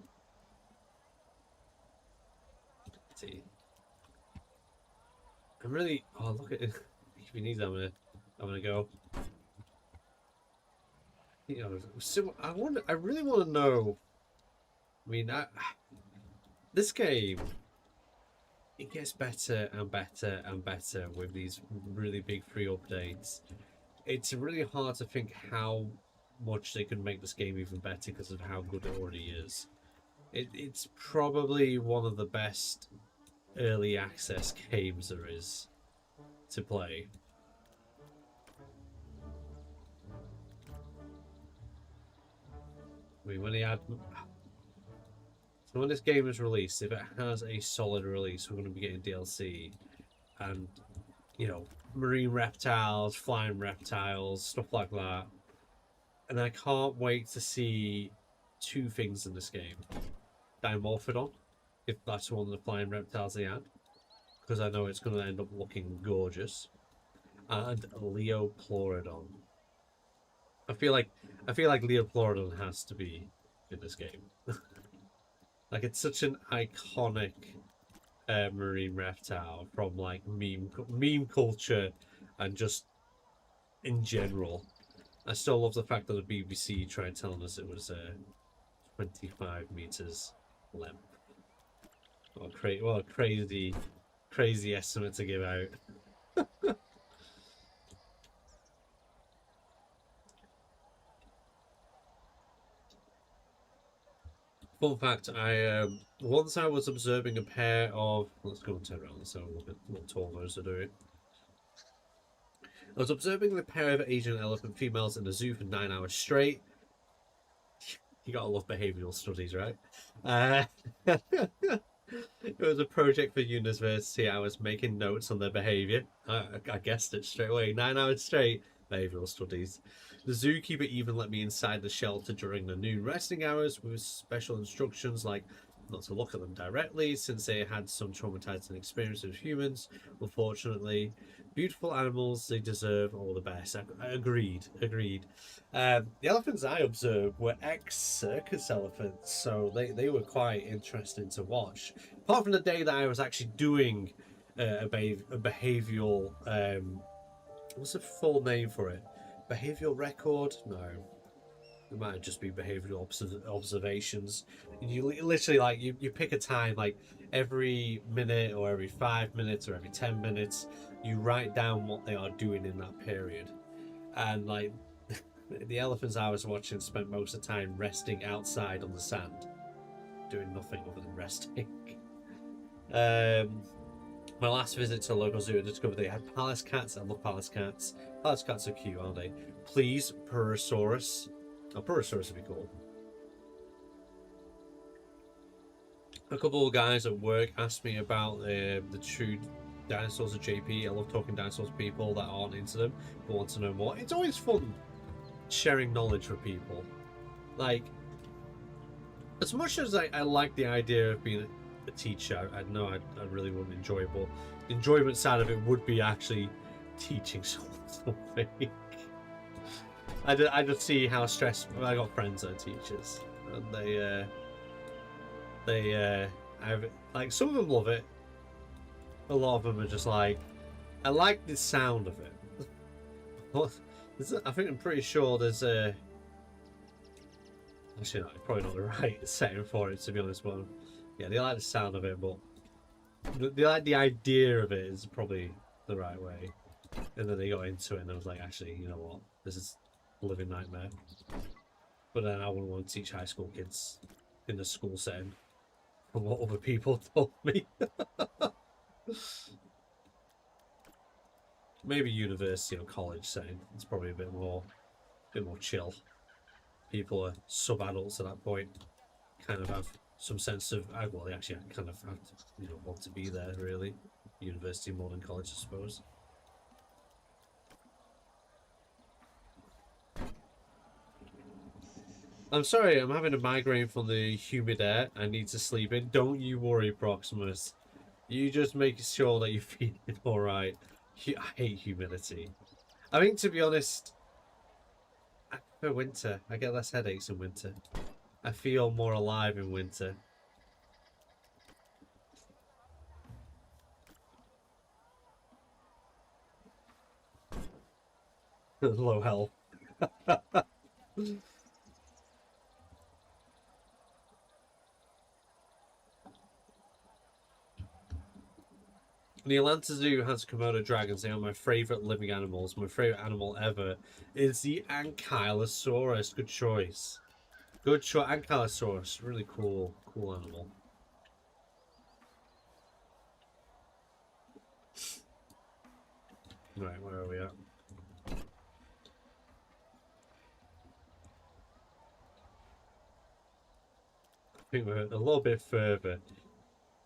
I'm really. Oh, look at it. If he needs, I'm gonna go. You know, so I really want to know. I mean, this game, it gets better and better and better with these really big free updates. It's really hard to think how much they can make this game even better because of how good it already is. It's probably one of the best early access games there is to play. I mean, when when this game is released, if it has a solid release, we're going to be getting DLC and, you know, marine reptiles, flying reptiles, stuff like that. And I can't wait to see two things in this game. Dimorphodon, if that's one of the flying reptiles they add, because I know it's going to end up looking gorgeous. And Leoplorodon. I feel like Leoplorodon has to be in this game. Like, it's such an iconic marine reptile from like meme culture and just in general. I still love the fact that the BBC tried telling us it was 25 meters length. What a crazy estimate to give out. Fun fact, once I was observing a pair of... Let's go and turn around and look at what Torvosaurus are doing. I was observing a pair of Asian elephant females in a zoo for 9 hours straight. You gotta love behavioural studies, right? It was a project for university. I was making notes on their behaviour. I guessed it straight away. 9 hours straight. Behavioural studies. The zookeeper even let me inside the shelter during the noon resting hours with special instructions like not to look at them directly since they had some traumatizing experience with humans. Unfortunately, beautiful animals, they deserve all the best. I agreed. The elephants I observed were ex-circus elephants, so they were quite interesting to watch. Apart from the day that I was actually doing a behavioural... what's the full name for it? Behavioural record? No. It might just be behavioural observations. You literally, like, you pick a time, like, every minute or every 5 minutes or every 10 minutes, you write down what they are doing in that period. And, like, The elephants I was watching spent most of the time resting outside on the sand, doing nothing other than resting. My last visit to a local zoo, I discovered they had palace cats. I love palace cats. Palace cats are cute, aren't they? Please, Pterosaurus. Oh, Pterosaurus would be cool. A couple of guys at work asked me about the true dinosaurs of JP. I love talking dinosaurs to people that aren't into them but want to know more. It's always fun sharing knowledge with people. Like, as much as I like the idea of being a teacher, I know I really wouldn't enjoy it, but the enjoyment side of it would be actually teaching someone something. I just see how stressful. I got friends that are teachers, and I've, like, some of them love it. A lot of them are just like, I like the sound of it. I think I'm pretty sure there's a. Actually, no, probably not the right setting for it, to be honest. But yeah, they like the sound of it, but they like the idea of it is probably the right way. And then they got into it, and I was like, actually, you know what? This is a living nightmare. But then I wouldn't want to teach high school kids in the school setting from what other people told me. Maybe university or college setting. It's probably a bit more chill. People are sub-adults at that point. Kind of have some sense of, well, they actually kind of have to, want to be there, really. University more than college, I suppose. I'm sorry, I'm having a migraine from the humid air. I need to sleep in. Don't you worry, Proximus. You just make sure that you're feeling alright. I hate humidity. I think, to be honest, I prefer winter. I get less headaches in winter. I feel more alive in winter. Low health. The Atlanta Zoo has Komodo dragons. They are my favourite living animals. My favourite animal ever is the Ankylosaurus. Good choice. Good choice. Ankylosaurus. Really cool animal. Right, where are we at? I think we're a little bit further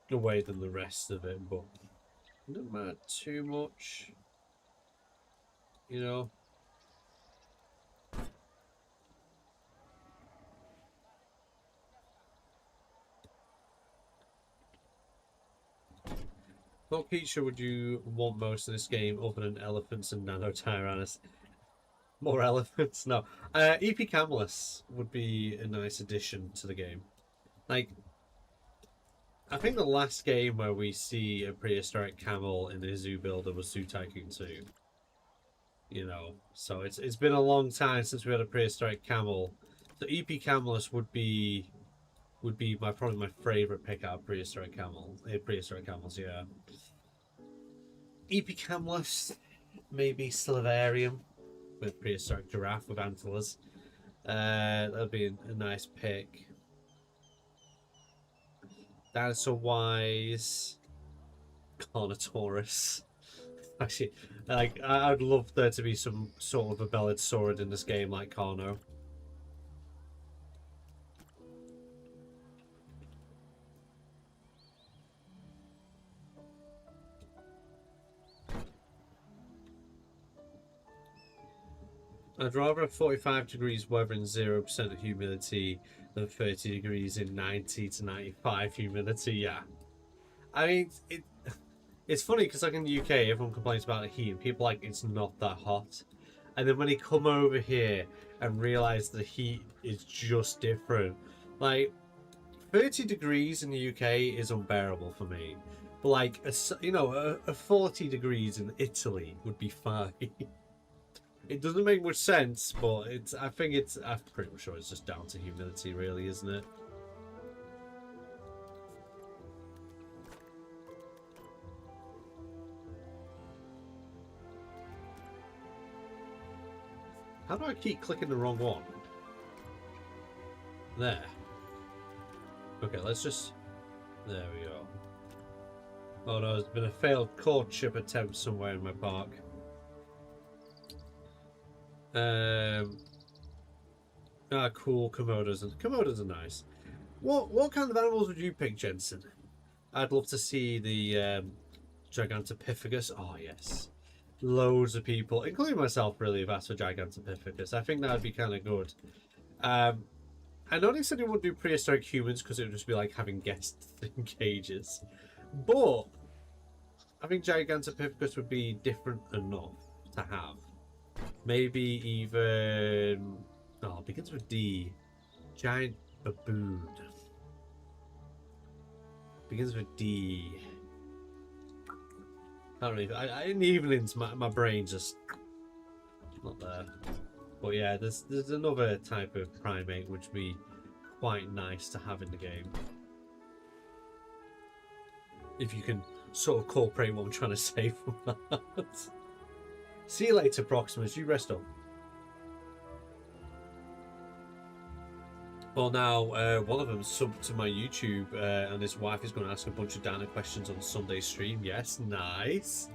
away than the rest of it, but it doesn't matter too much. What creature would you want most in this game other than elephants and Nano-Tyrannus? More elephants? No. EP Camelus would be a nice addition to the game. Like, I think the last game where we see a prehistoric camel in the zoo builder was Zoo Tycoon 2. So it's been a long time since we had a prehistoric camel. So EP Camelus would be probably my favourite pick out of prehistoric camels, yeah. EP Camelus, maybe Silvarium with prehistoric giraffe with antlers. That'd be a nice pick. Dinosaur wise, Carnotaurus. Actually, like, I'd love there to be some sort of a bellied saurid in this game like Carno. I'd rather have 45 degrees weather and 0% humidity than 30 degrees in 90 to 95 humidity, yeah. I mean, it's funny because, like, in the UK, everyone complains about the heat and people like it's not that hot. And then when they come over here and realise the heat is just different, like, 30 degrees in the UK is unbearable for me. But, like, a 40 degrees in Italy would be fine. It doesn't make much sense, but I'm pretty sure it's just down to humidity, really, isn't it? How do I keep clicking the wrong one? There. Okay, let's just... There we go. Oh no, there's been a failed courtship attempt somewhere in my park. Cool, Komodos. And Komodos are nice. What kind of animals would you pick, Jensen? I'd love to see the Gigantopithecus. Oh, yes. Loads of people, including myself, really have asked for Gigantopithecus. I think that would be kind of good. I know they said they wouldn't do prehistoric humans because it would just be like having guests in cages. But I think Gigantopithecus would be different enough to have. Maybe even... Oh, it begins with D. Giant baboon. Begins with D. I don't even... in the evenings, my brain's just not there. But yeah, there's another type of primate which would be quite nice to have in the game. If you can sort of incorporate what I'm trying to say from that. See you later, Proximus. You rest up. Well, now, one of them subbed to my YouTube, and his wife is going to ask a bunch of Dana questions on Sunday stream. Yes, nice.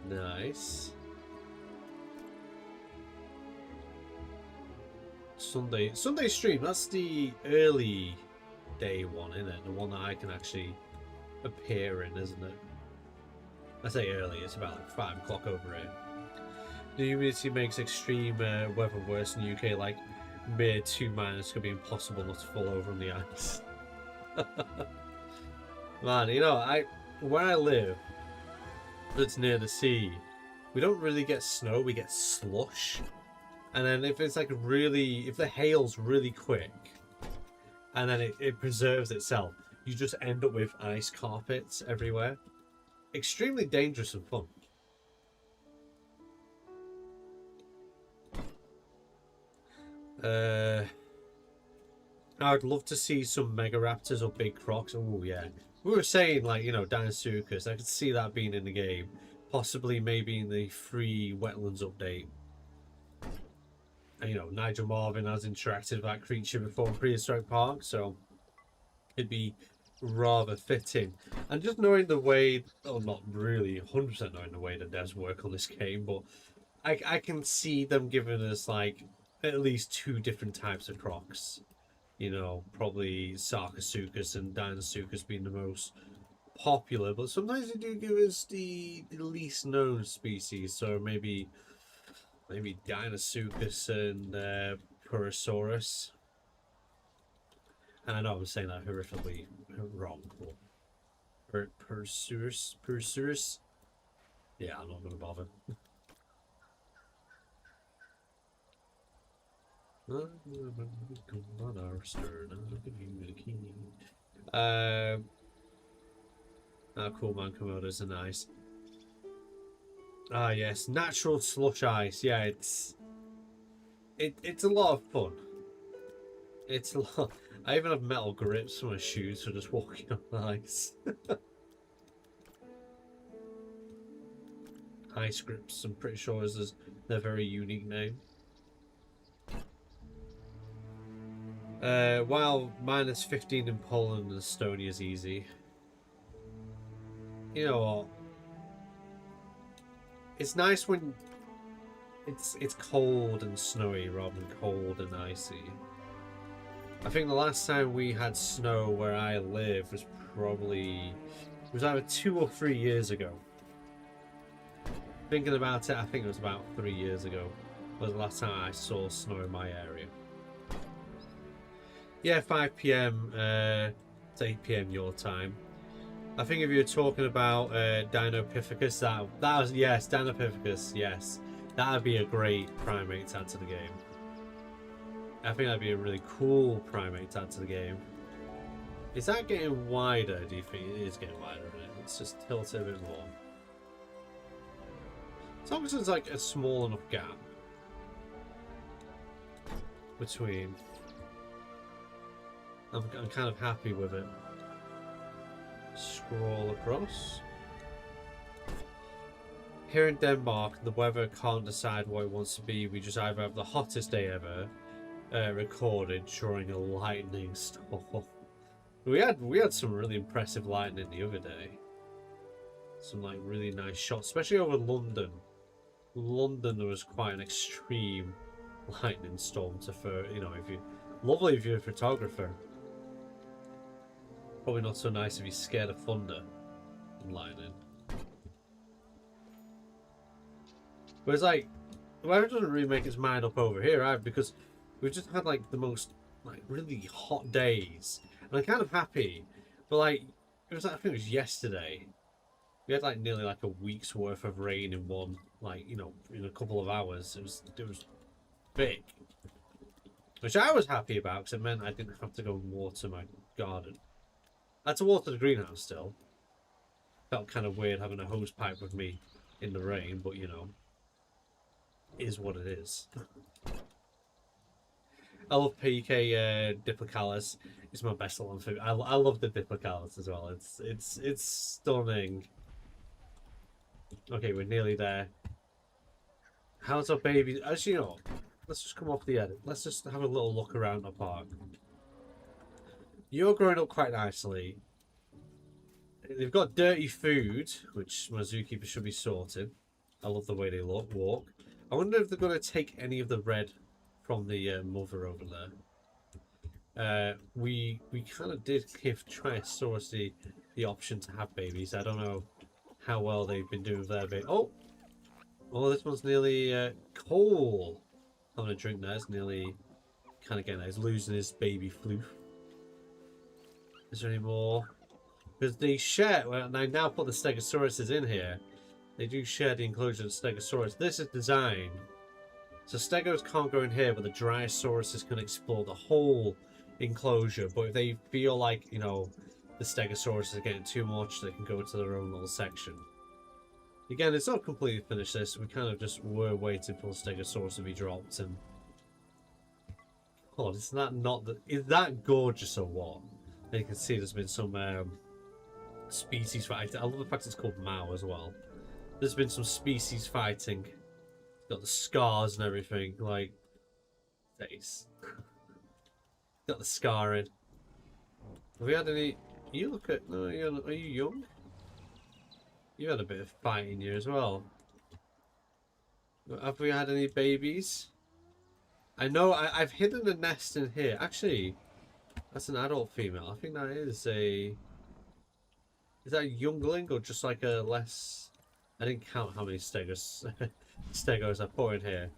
Nice. Sunday stream, that's the early day one, isn't it? The one that I can actually appear in, isn't it? I say early, it's about like 5 o'clock over here. The humidity makes extreme weather worse in the UK, like mere 2 minus could be impossible not to fall over on the ice. Man, you know, where I live, that's near the sea, we don't really get snow, we get slush. And then if it's like if the hail's really quick, and then it preserves itself, you just end up with ice carpets everywhere. Extremely dangerous and fun. I'd love to see some Megaraptors or big crocs. Oh yeah, we were saying like, you know, Dinosaurus. I could see that being in the game, possibly maybe in the free wetlands update. And, you know, Nigel Marvin has interacted with that creature before in Prehistoric Park, so it'd be rather fitting. And just knowing the way, or not really 100% knowing the way the devs work on this game, but I can see them giving us like at least 2 different types of crocs. You know, probably Sarcosuchus and Dinosuchus being the most popular, but sometimes they do give us the least known species, so maybe Dinosuchus and Torvosaurus. And I know I'm saying that horrifically wrong. Torvosaurus. Yeah, I'm not going to bother. Cool man, Komodos are nice. Ah yes, natural slush ice. Yeah, it's a lot of fun. It's a lot. I even have metal grips for my shoes for just walking on the ice. Ice grips, I'm pretty sure is their very unique name. While minus 15 in Poland and Estonia is easy. You know what? It's nice when it's cold and snowy rather than cold and icy. I think the last time we had snow where I live was probably... It was either 2 or 3 years ago. Thinking about it, I think it was about 3 years ago. Was the last time I saw snow in my area. Yeah, 5 PM, it's 8 PM your time. I think if you're talking about Dinopithecus, that was, yes, Dinopithecus, yes. That would be a great primate to add to the game. I think that'd be a really cool primate to add to the game. Is that getting wider, do you think? It is getting wider, isn't it? Let's just tilt it a bit more. As long as there's like a small enough gap between. I'm kind of happy with it. Scroll across. here in Denmark, the weather can't decide what it wants to be. We just either have the hottest day ever recorded during a lightning storm. We had some really impressive lightning the other day. Some like really nice shots, especially over London. London, there was quite an extreme lightning storm lovely if you're a photographer. Probably not so nice if you're scared of thunder and lightning. But it's like, the weather doesn't really make its mind up over here either, because we've just had like the most like really hot days, and I'm kind of happy. But like, it was like, I think it was yesterday. We had like nearly like a week's worth of rain in one, like, you know, in a couple of hours. It was big, which I was happy about because it meant I didn't have to go and water my garden. I had to water the greenhouse still. Felt kind of weird having a hose pipe with me in the rain, but you know, it is what it is. I love PK Diplocalus. It's my best one food. I love the Diplocalus as well. It's stunning. Okay, we're nearly there. How's our baby? Actually, you know, let's just come off the edit. Let's just have a little look around the park. You're growing up quite nicely. They've got dirty food, which my zookeeper should be sorting. I love the way they walk. I wonder if they're going to take any of the red from the mother over there. We kind of did give Triasaurus the option to have babies. I don't know how well they've been doing with their baby. Oh, this one's nearly cold. Having a drink there. It's nearly kind of getting there. He's losing his baby floof. Is there any more? Because they share, well, I now put the Stegosauruses in here. They do share the enclosure of the Stegosaurus. This is designed so Stegos can't go in here, but the Dryasauruses can explore the whole enclosure. But if they feel like, you know, the Stegosaurus are getting too much, they can go into their own little section. Again, it's not completely finished this. We kind of just were waiting for the Stegosaurus to be dropped. And God, is that gorgeous or what? And you can see there's been some species fighting. I love the fact it's called Mao as well. There's been some species fighting. Got the scars and everything, like face. Got the scarring. Have we had any? You look at. No, are you young? You had a bit of fight in you as well. Have we had any babies? I know I've hidden a nest in here. Actually, that's an adult female. I think that is a. Is that a youngling or just like a less? I didn't count how many stegos I put in here.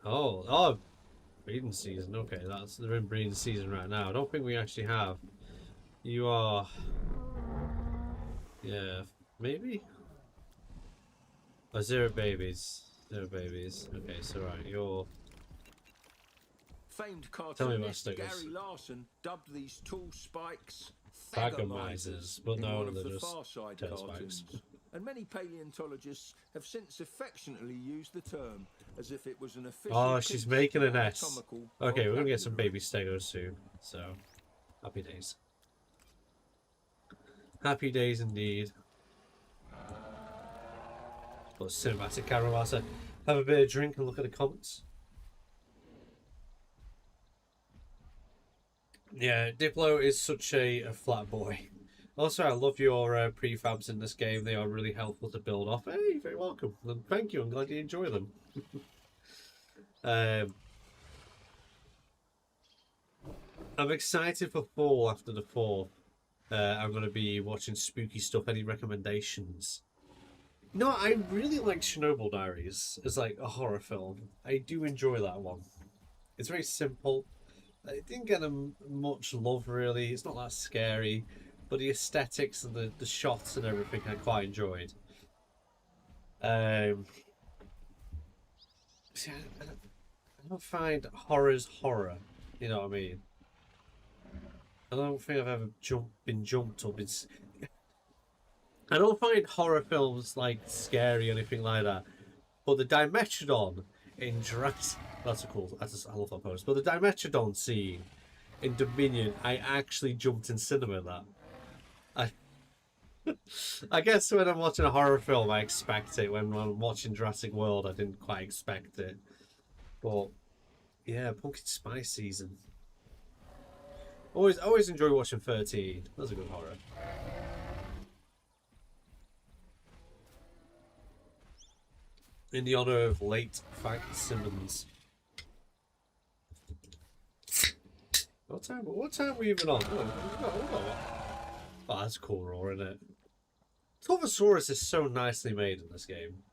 Oh, breeding season. Okay, they're in breeding season right now. I don't think we actually have. You are. Yeah, maybe. Oh, 0 babies. 0 babies. Okay, so right, you're. Famed Tell me about cartoonist Stegos. Gary Larson dubbed these tall spikes Thagomisers, but in no, one of they're the just Far Side tail cartoons. spikes. And many paleontologists have since affectionately used the term as if it was an official. Oh, she's making a nest. anatomical Okay, we're gonna get some vocabulary. baby stegos soon. So, happy days. Happy days indeed. But cinematic camera whilst I have a bit of drink and look at the comments. Yeah, Diplo is such a flat boy. Also, I love your prefabs in this game. They are really helpful to build off. Hey, you're very welcome. And thank you. I'm glad you enjoy them. I'm excited for fall after the fall. I'm going to be watching spooky stuff. Any recommendations? No, I really like Chernobyl Diaries as like a horror film. I do enjoy that one. It's very simple. It didn't get much love really. It's not that scary, but the aesthetics and the shots and everything I quite enjoyed. See, I don't find horror's horror. You know what I mean? I don't think I've ever been jumped or been. I don't find horror films like scary or anything like that. But the Dimetrodon in Jurassic, that's a cool. I love that post. But the Dimetrodon scene in Dominion, I actually jumped in cinema at that. I guess when I'm watching a horror film, I expect it. When I'm watching Jurassic World, I didn't quite expect it. But yeah, pumpkin spice season. Always enjoy watching 13. That's a good horror. In the honor of late Frank Simmons. What time are we even on? Oh, that's cool roar, isn't it? Torvosaurus is so nicely made in this game.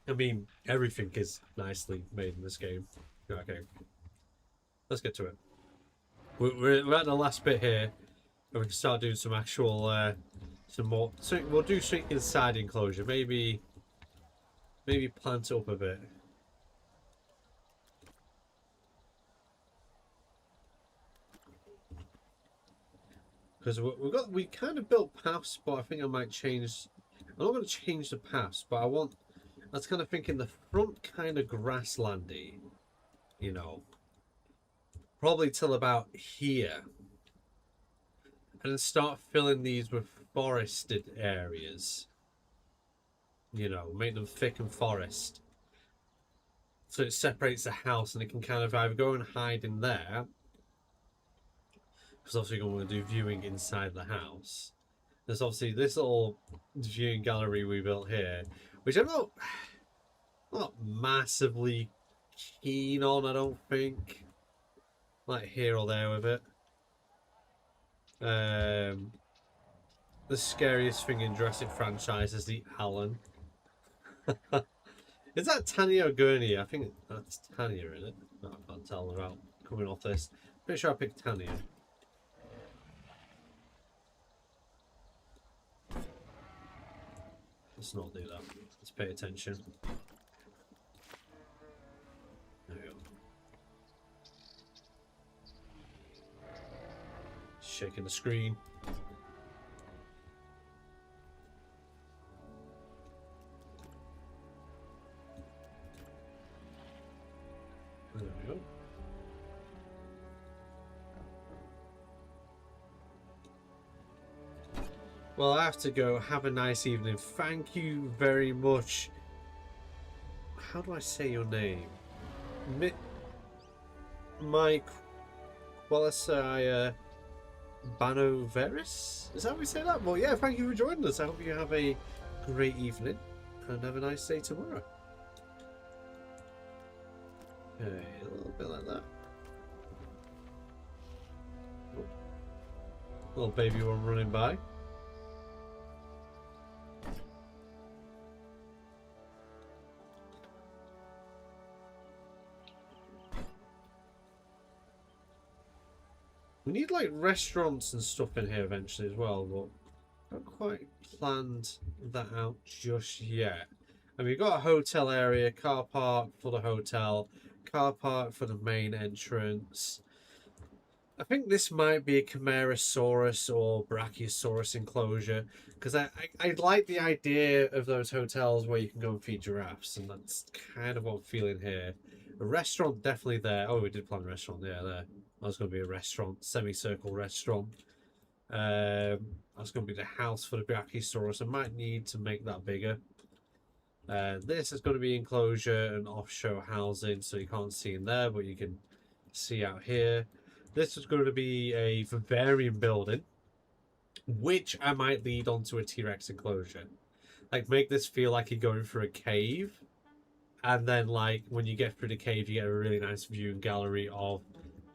I mean, everything is nicely made in this game. Okay, let's get to it. We're at the last bit here, and we can start doing some actual, some more. So we'll do something inside enclosure. Maybe plant it up a bit. Because we kind of built paths, but I think I might change. I'm not going to change the paths, but I was kind of thinking the front kind of grasslandy, you know, probably till about here, and then start filling these with forested areas. You know, make them thick and forest, so it separates the house, and it can kind of either go and hide in there. Because obviously we're going to do viewing inside the house. There's obviously this little viewing gallery we built here, which I'm not massively keen on, I don't think. Like here or there with it. The scariest thing in Jurassic franchise is the Allen. Is that Tanya or Gurney? I think that's Tanya, isn't it? No, I can't tell without coming off this. Pretty sure I picked Tanya. Let's not do that. Let's pay attention. There we go. Shaking the screen. There we go. Well, I have to go. Have a nice evening. Thank you very much. How do I say your name? Mike Qualisaya Banoveris? Is that how we say that? Well, yeah, thank you for joining us. I hope you have a great evening and have a nice day tomorrow. Okay, a little bit like that. Oh. Little baby one running by. We need like restaurants and stuff in here eventually as well, but I haven't quite planned that out just yet. And we've got a hotel area, car park for the hotel, car park for the main entrance. I think this might be a Camarasaurus or Brachiosaurus enclosure, because I like the idea of those hotels where you can go and feed giraffes, and that's kind of what I'm feeling here. A restaurant definitely there. Oh, we did plan a restaurant there. That's going to be a restaurant, semicircle restaurant. That's going to be the house for the Brachiosaurus. I might need to make that bigger. This is going to be enclosure and off-show housing, so you can't see in there, but you can see out here. This is going to be a vivarium building, which I might lead onto a T-Rex enclosure. Like, make this feel like you're going through a cave, and then, like, when you get through the cave, you get a really nice viewing gallery of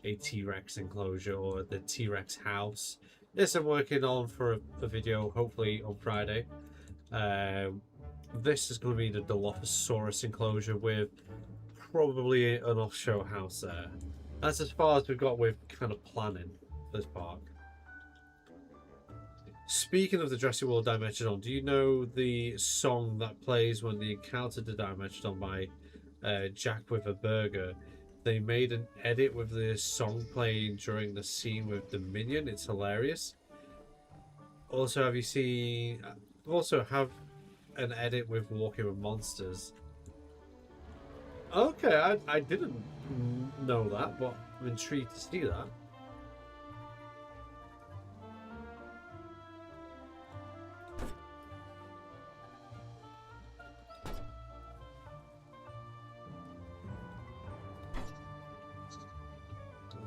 a T-Rex enclosure or the T-Rex house. This I'm working on for a video, hopefully on Friday. This is going to be the Dilophosaurus enclosure with probably an off-show house there. That's as far as we've got with kind of planning for this park. Speaking of the Jurassic World Dimetrodon, do you know the song that plays when they encounter the Dimetrodon by Jack with a Burger? They made an edit with this song playing during the scene with Dominion. It's hilarious. Also, have you seen... Also have an edit with Walking with Monsters. Okay, I didn't know that, but I'm intrigued to see that.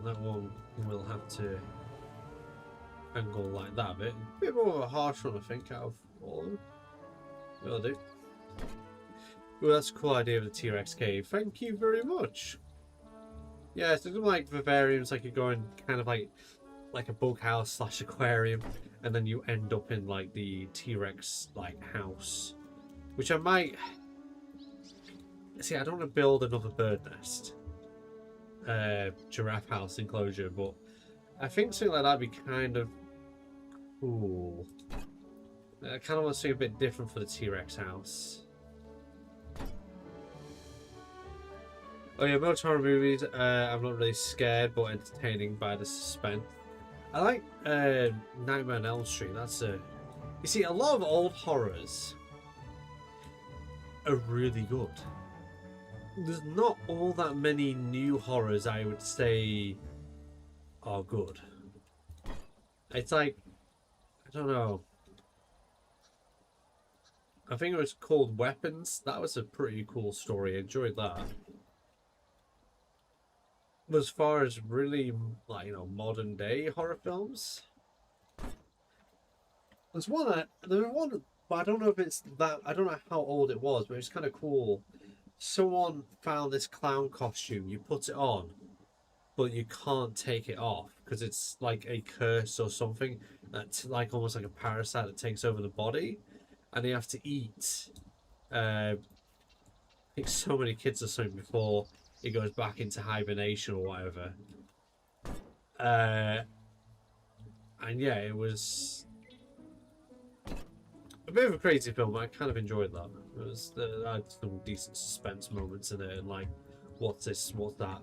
that one will have to angle like that a bit. A bit more of a harsh one, I think, out of all of them. Will do. Well, that's a cool idea of the T-Rex cave. Thank you very much. Yeah, it's something like vivariums, like you're going kind of like a bug house slash aquarium, and then you end up in like the T-Rex like house, which I might see. I don't want to build another bird nest, giraffe house enclosure, but I think something like that'd be kind of cool. I kind of want to see a bit different for the T-Rex house. Oh yeah, most horror movies, I'm not really scared, but entertaining by the suspense. I like Nightmare on Elm Street. That's a... You see, a lot of old horrors are really good. There's not all that many new horrors I would say are good. It's like, I don't know. I think it was called Weapons. That was a pretty cool story. I enjoyed that. But as far as really, like, you know, modern day horror films, there's one, but I don't know if it's that, I don't know how old it was, but it's kind of cool. Someone found this clown costume, you put it on, but you can't take it off because it's like a curse or something. That's like almost like a parasite that takes over the body, and they have to eat. I think so many kids or something before it goes back into hibernation or whatever. And yeah, it was a bit of a crazy film. I kind of enjoyed that. It was had some decent suspense moments in it, and like, what's this? What's that?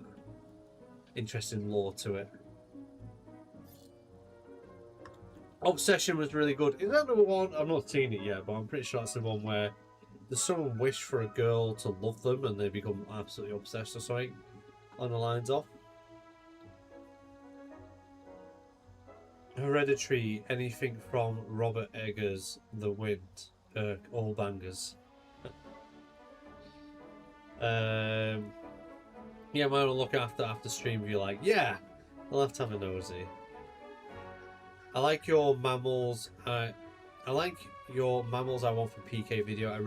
Interesting lore to it. Obsession was really good. Is that the one? I've not seen it yet, but I'm pretty sure that's the one where does someone wish for a girl to love them and they become absolutely obsessed or something on the lines of. Hereditary, anything from Robert Eggers, The Wind, all bangers. Yeah, might want to look after stream if you like. Yeah, I'll have to have a nosy. I like your mammals. I like your mammals I want for PK video.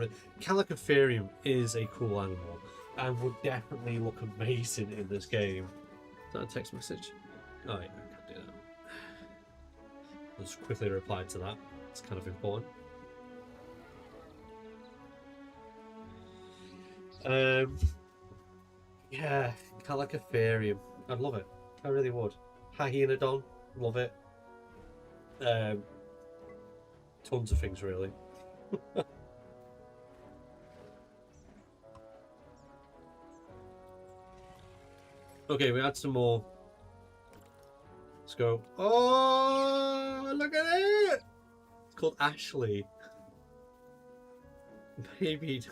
Calicotherium is a cool animal and would definitely look amazing in this game. Is that a text message? Oh yeah, I can't do that. I'll just quickly reply to that. It's kind of important. Yeah, Calicotherium. I'd love it. I really would. Hyaenodon, love it. Tons of things, really. Okay, we had some more. Let's go. Oh, look at it! It's called Ashley. Baby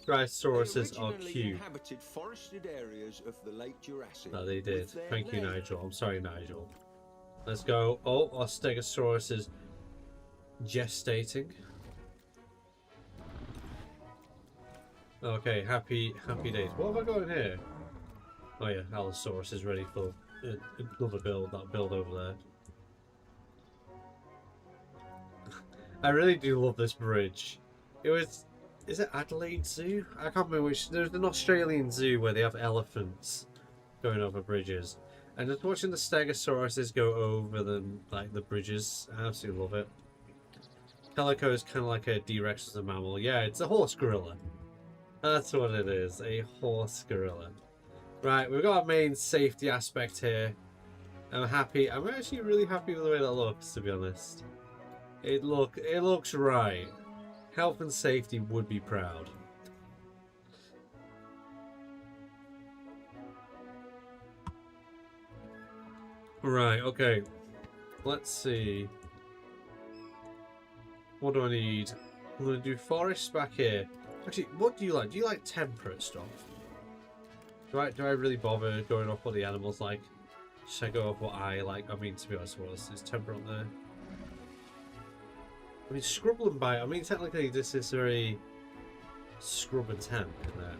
Brachiosaurus are cute. Inhabited forested areas of the late Jurassic. No, they did. Thank you, Nigel. I'm sorry, Nigel. Let's go. Oh, our Stegosaurus is gestating. Okay, happy days. What have I got in here? Oh yeah, Allosaurus is ready for another build. That build over there. I really do love this bridge. It was. Is it Adelaide Zoo? I can't remember which. There's an Australian zoo where they have elephants going over bridges. And just watching the Stegosauruses go over them, like the bridges, I absolutely love it. Calico is kind of like a D-Rex as a mammal. Yeah, it's a horse gorilla. That's what it is, a horse gorilla. Right, we've got our main safety aspect here. I'm happy. I'm actually really happy with the way that looks, to be honest. It looks right. Health and safety would be proud. Right, okay. Let's see. What do I need? I'm going to do forests back here. Actually, what do you like? Do you like temperate stuff? Do I really bother going off what the animals like? Should I go off what I like? I mean, to be honest, what is temperate on there? I mean, scrubble and bite. I mean, technically, this is very scrub and temp in there.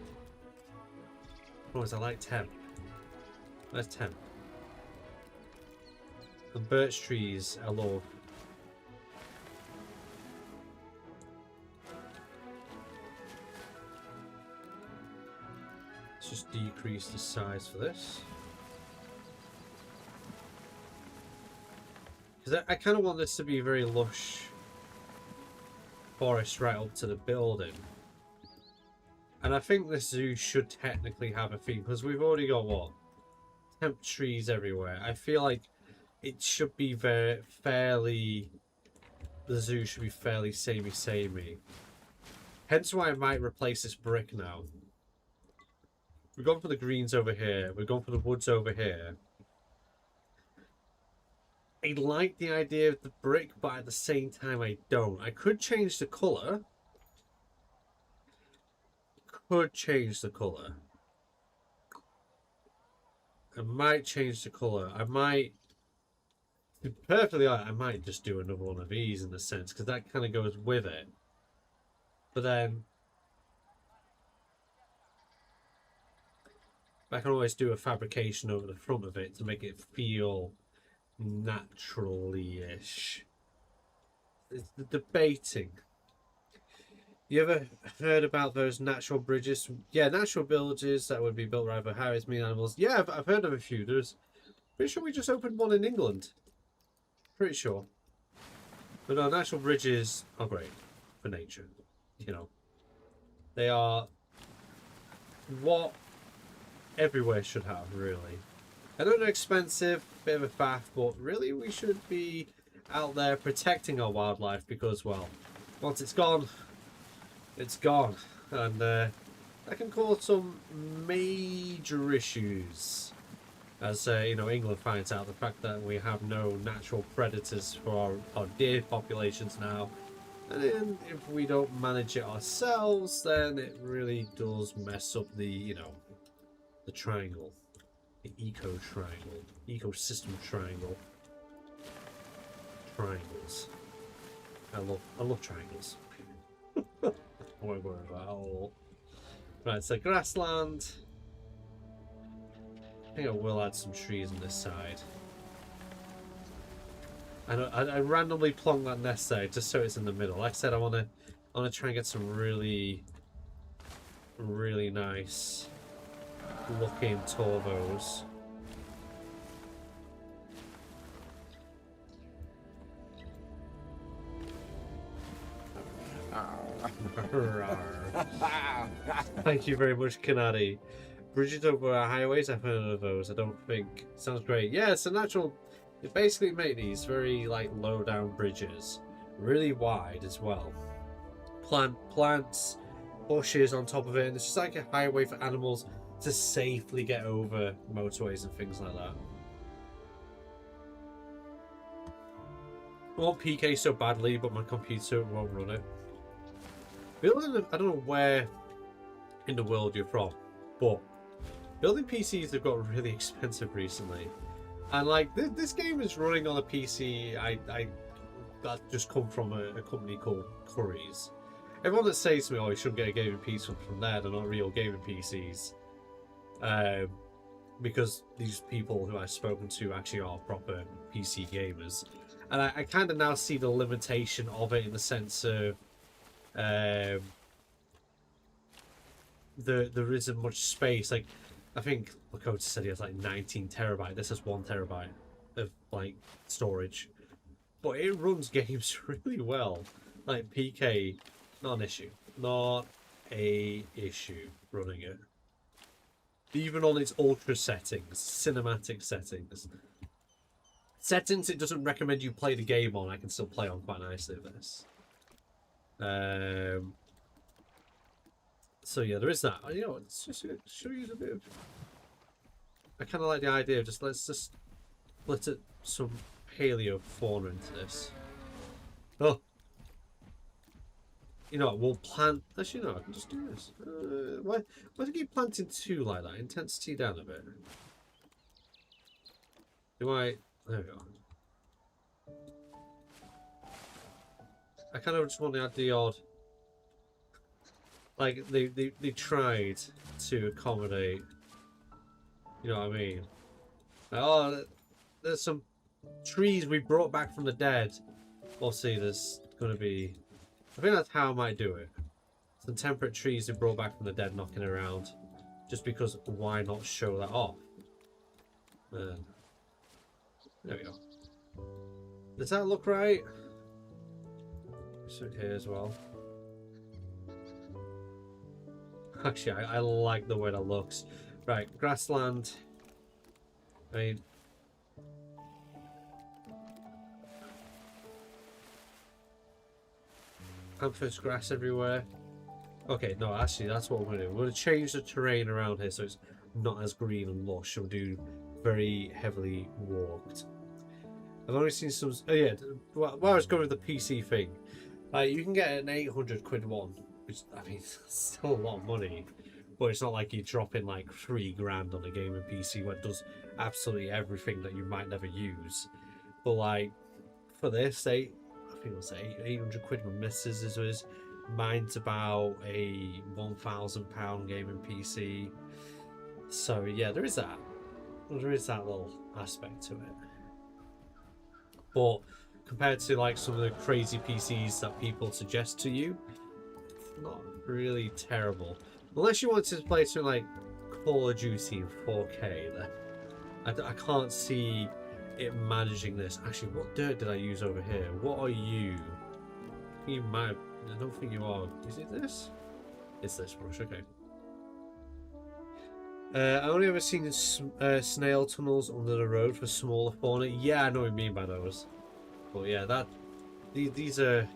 Otherwise, I like temp. Where's temp? And birch trees, I love. Let's just decrease the size for this. Because I kind of want this to be very lush forest right up to the building. And I think this zoo should technically have a theme, because we've already got, what, hemp trees everywhere. I feel like it should be very fairly, the zoo should be fairly samey. Hence why I might replace this brick now. We've gone for the greens over here. We've gone for the woods over here. I like the idea of the brick, but at the same time I don't. I could change the colour. I might change the colour. I might, to be perfectly honest, I might just do another one of these in a sense, because that kind of goes with it. But then I can always do a fabrication over the front of it to make it feel naturally-ish. It's the debating. You ever heard about those natural bridges? Yeah, natural villages that would be built around for Harry's mean animals. Yeah, I've heard of a few. Pretty sure we just opened one in England. Pretty sure. But no, natural bridges are great for nature. You know, they are what everywhere should have, really. I know they're expensive, bit of a faff, but really we should be out there protecting our wildlife because, well, once it's gone, it's gone. And that can cause some major issues. As, you know, England finds out the fact that we have no natural predators for our deer populations now. And then if we don't manage it ourselves, then it really does mess up the, you know, the triangle. The eco-triangle. Ecosystem triangle. Triangles. I love triangles. I won't worry about it all. Right, so grassland. I think I will add some trees on this side. I randomly plonk that nest there just so it's in the middle. Like I said, I wanna try and get some really nice looking Torvos. Thank you very much, Kanadi. Bridges over highways, I've heard of those. I don't think. Sounds great. Yeah, it's a natural. You basically make these very like low down bridges, really wide as well. Plants, bushes on top of it, and it's just like a highway for animals to safely get over motorways and things like that. I want PK so badly, but my computer won't run it. Building, I don't know where in the world you're from, but building PCs have got really expensive recently. And like this game is running on a PC that just come from a company called Curry's. Everyone that says to me, "Oh, you shouldn't get a gaming PC from there," they're not real gaming PCs. Because these people who I've spoken to actually are proper PC gamers, and I kind of now see the limitation of it in the sense of there isn't much space. Like, I think Lakota said he has like 19 terabyte. This has 1 terabyte of like storage, but it runs games really well. Like PK, not an issue, not a issue running it. Even on its ultra settings, cinematic settings it doesn't recommend you play the game on, I can still play on quite nicely with this. So yeah, there is that. You know, it's just show you a bit of. I kind of like the idea of let's just split some paleo fauna into this. Oh, you know what, we'll plant. Actually, no, I can just do this. Why do you keep planting 2 like that? Intensity down a bit. Do I? There we go. I kind of just want to add the odd. Like they tried to accommodate. You know what I mean? Oh, there's some trees we brought back from the dead. We'll see, there's going to be... I think that's how I might do it. Some temperate trees we brought back from the dead knocking around. Just because, why not show that off? There we go. Does that look right? So here as well. Actually, I like the way that looks. Right, grassland. I mean... Pampas grass everywhere. Okay, no, actually, that's what we're going to do. We're going to change the terrain around here so it's not as green and lush. We'll do very heavily walked. I've only seen some... Oh, yeah, while I was going with the PC thing, you can get an 800 quid one, which, I mean, it's still a lot of money. But it's not like you're dropping like 3 grand on a gaming PC where it does absolutely everything that you might never use. But, like, for this, I think it was 800 quid with misses as is. Mine's about a £1,000 gaming PC. So yeah, there is that. There is that little aspect to it. But compared to like some of the crazy PCs that people suggest to you, it's not really terrible. Unless you wanted to play something like Call of Duty in 4K, then I can't see it managing this. Actually, what dirt did I use over here? What are you? You might. I don't think you are. Is it this? It's this brush. Okay. I only ever seen snail tunnels under the road for smaller fauna. Yeah, I know what you mean by those. But yeah, these are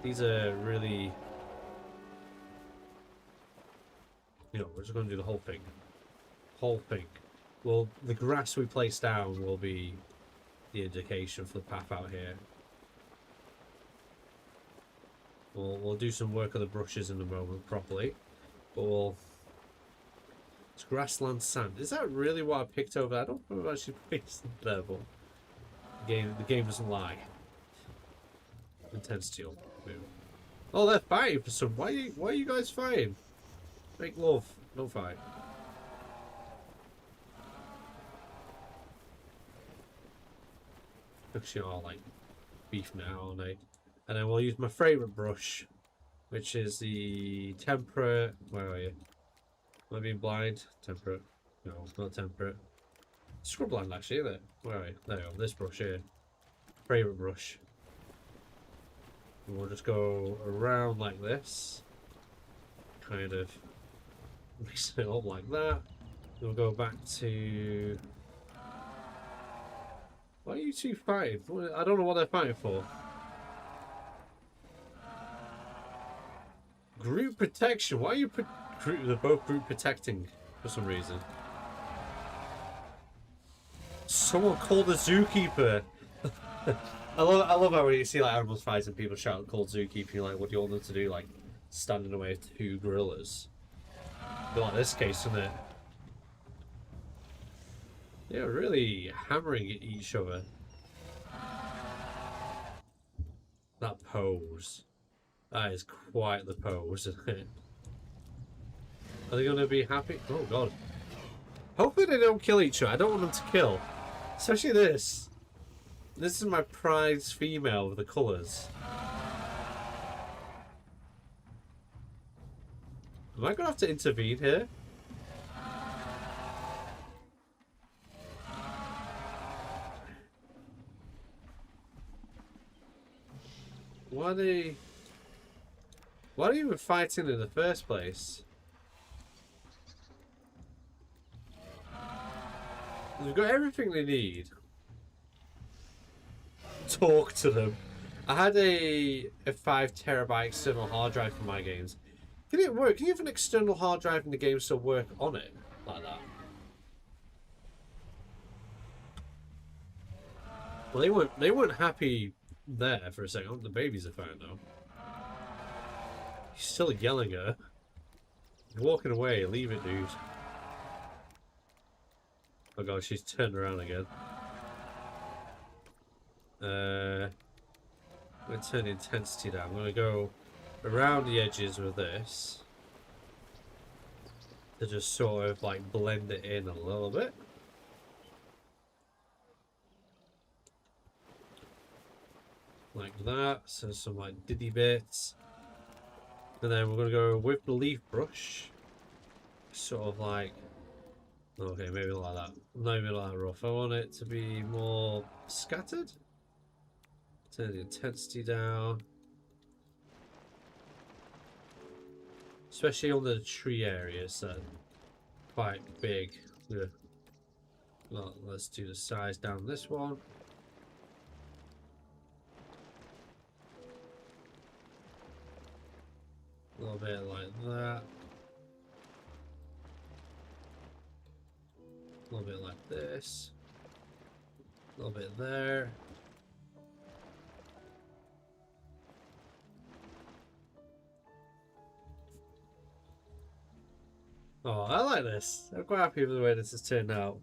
really. You know, we're just going to do the whole thing. Whole thing. Well, the grass we place down will be the indication for the path out here. We'll do some work on the brushes in a moment properly. But it's grassland sand. Is that really what I picked over? I don't know if I actually picked it there, but the game doesn't lie. Intensity will move. Oh, they're fighting for some. Why are you guys fighting? Make love, don't fight. Actually, all like beef now, aren't they? And then we'll use my favourite brush, which is the temperate. Where are you? Am I being blind? Temperate. No, not temperate. Scrubland, actually, isn't it? Where are you? There you go. This brush here. Favourite brush. And we'll just go around like this. Kind of mix it up like that. Then we'll go back to. Why are you two fighting? I don't know what they're fighting for. Group protection. Why are you they're both group protecting for some reason? Someone called the zookeeper. I love how when you see like animals fighting, people shout "called zookeeper." You're like, what do you want them to do? Like stand in the way of 2 gorillas? But like this case, isn't it? Yeah, really hammering at each other. That pose. That is quite the pose, isn't it? Are they going to be happy? Oh, God. Hopefully they don't kill each other. I don't want them to kill. Especially this. This is my prize female with the colours. Am I going to have to intervene here? Why are they even fighting in the first place? They've got everything they need. Talk to them. I had a 5 terabyte external hard drive for my games. Can it work? Can you have an external hard drive in the game still work on it like that? Well, they weren't happy there for a second. Oh, the babies are fine though. He's still yelling at her. He's walking away. Leave it, dude. Oh god, she's turned around again. I'm going to turn the intensity down. I'm going to go around the edges with this to just sort of like blend it in a little bit. like that. So some like diddy bits. And then we're going to go with the leaf brush. Sort of like, okay, maybe like that. Not even like that rough. I want it to be more scattered. Turn the intensity down. Especially on the tree areas that are quite big. Yeah. Well, let's do the size down this one. A little bit like that. A little bit like this. A little bit there. Oh, I like this. I'm quite happy with the way this has turned out.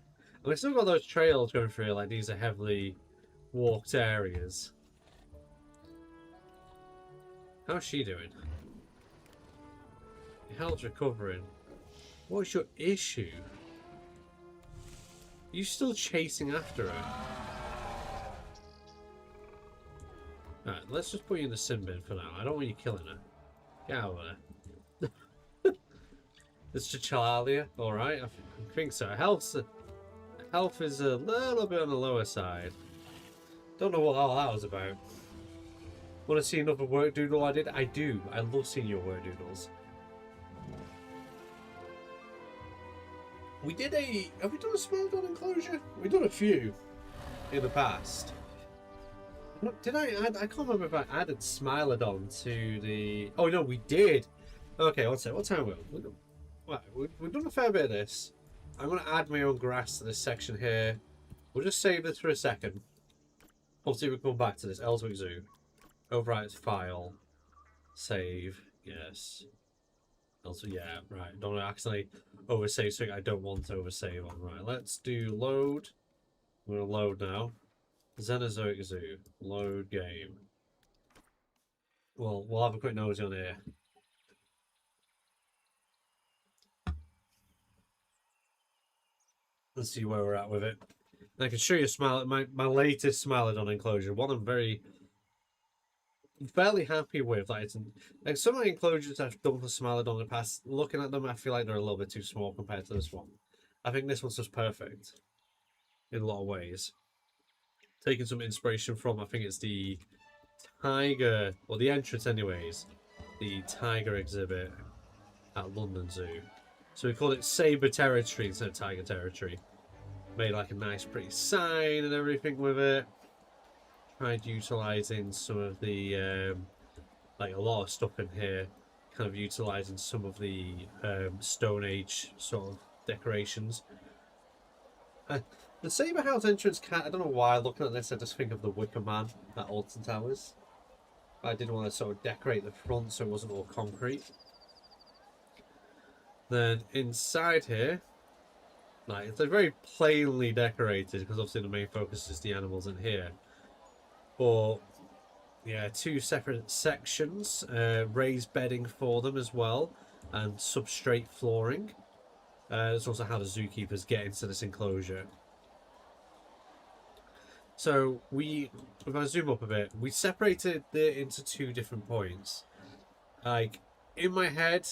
And we've still got those trails going through, like these are heavily walked areas. How's she doing? Your health's recovering. What's your issue? Are you still chasing after her? Alright, let's just put you in the sin bin for now. I don't want you killing her. Get out of there. It's Chichalalia, alright, I think so. Health is a little bit on the lower side. Don't know what all that was about. Want to see another work doodle I did? I do. I love seeing your work doodles. We did a... Have we done a Smilodon enclosure? We've done a few in the past. Did I add... I can't remember if I added Smilodon to the... Oh no, we did! Okay, what's it? What time are we? Right, we've done a fair bit of this. I'm going to add my own grass to this section here. We'll just save this for a second. Obviously, we'll come back to this. Ellswick Zoo. Overwrite file. Save. Yes. Also, yeah, right. Don't accidentally oversave something I don't want to oversave on. Right, let's do load. We're going to load now. Xenozoic Zoo. Load game. Well, we'll have a quick nosy on here. Let's see where we're at with it. And I can show you my latest Smilodon enclosure. One I'm fairly happy with. Like some of the enclosures I've done for Smilodon in the past, looking at them, I feel like they're a little bit too small compared to this one. I think this one's just perfect in a lot of ways. Taking some inspiration from, I think it's the tiger, or the entrance anyways, the tiger exhibit at London Zoo. So we called it Sabre Territory instead of Tiger Territory. Made like a nice pretty sign and everything with it. Tried utilising some of the, like a lot of stuff in here. Kind of utilising some of the Stone Age sort of decorations. The Sabre House entrance cat, I don't know why, looking at this I just think of the Wicker Man at Alton Towers. I didn't want to sort of decorate the front so it wasn't all concrete. Then inside here, like it's very plainly decorated because obviously the main focus is the animals in here. But yeah, two separate sections, raised bedding for them as well, and substrate flooring. That's also how the zookeepers get into this enclosure. So if I zoom up a bit, we separated it into two different points. Like in my head,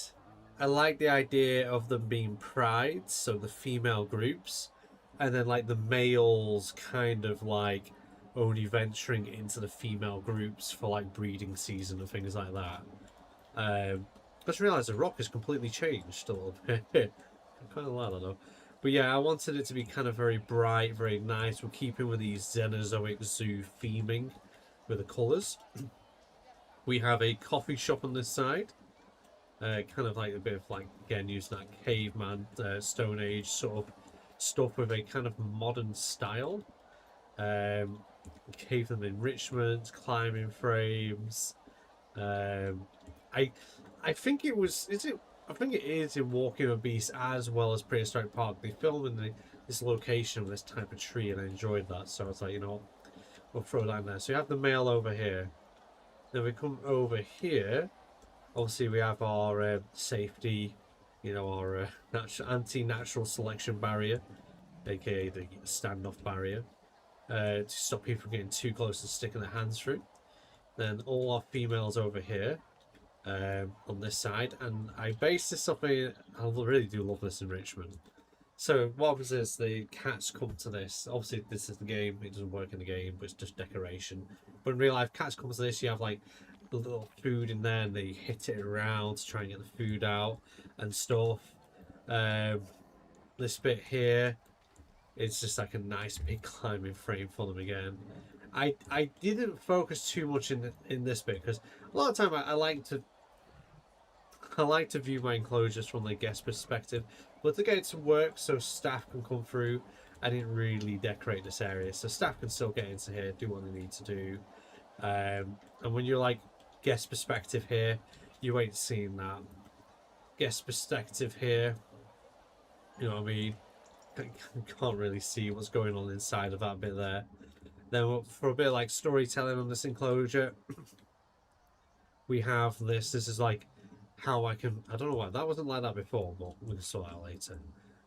I like the idea of them being prides, so the female groups, and then like the males kind of like only venturing into the female groups for like breeding season and things like that. Just realised the rock has completely changed a little bit. I kind of like that though. But yeah, I wanted it to be kind of very bright, very nice. We're keeping with these Xenozoic Zoo theming with the colours. We have a coffee shop on this side. Kind of like a bit of like, again, using that caveman, Stone Age sort of stuff with a kind of modern style. Caveman enrichment, climbing frames. I think it was, I think it is in Walking on Beast as well as Prehistoric Park. They filmed in this location with this type of tree and I enjoyed that. So I was like, you know, we'll throw that in there. So you have the male over here. Then we come over here. Obviously, we have our safety, you know, our anti-natural selection barrier, aka the standoff barrier, to stop people from getting too close and sticking their hands through. Then all our females over here on this side. And I base this off I really do love this enrichment. So what happens is the cats come to this. Obviously, this is the game. It doesn't work in the game, but it's just decoration. But in real life, cats come to this. You have like the little food in there, and they hit it around to try and get the food out and stuff. This bit here, it's just like a nice big climbing frame for them again. I didn't focus too much in this bit because a lot of time I like to view my enclosures from the guest perspective, but to get it to work so staff can come through, I didn't really decorate this area, so staff can still get into here, do what they need to do. And when you're like guest perspective here, you ain't seeing that. Guest perspective here, you know what I mean? Can't really see what's going on inside of that bit there. Then for a bit of like storytelling on this enclosure, we have this. This is like how I don't know why that wasn't like that before, but we'll sort that out later.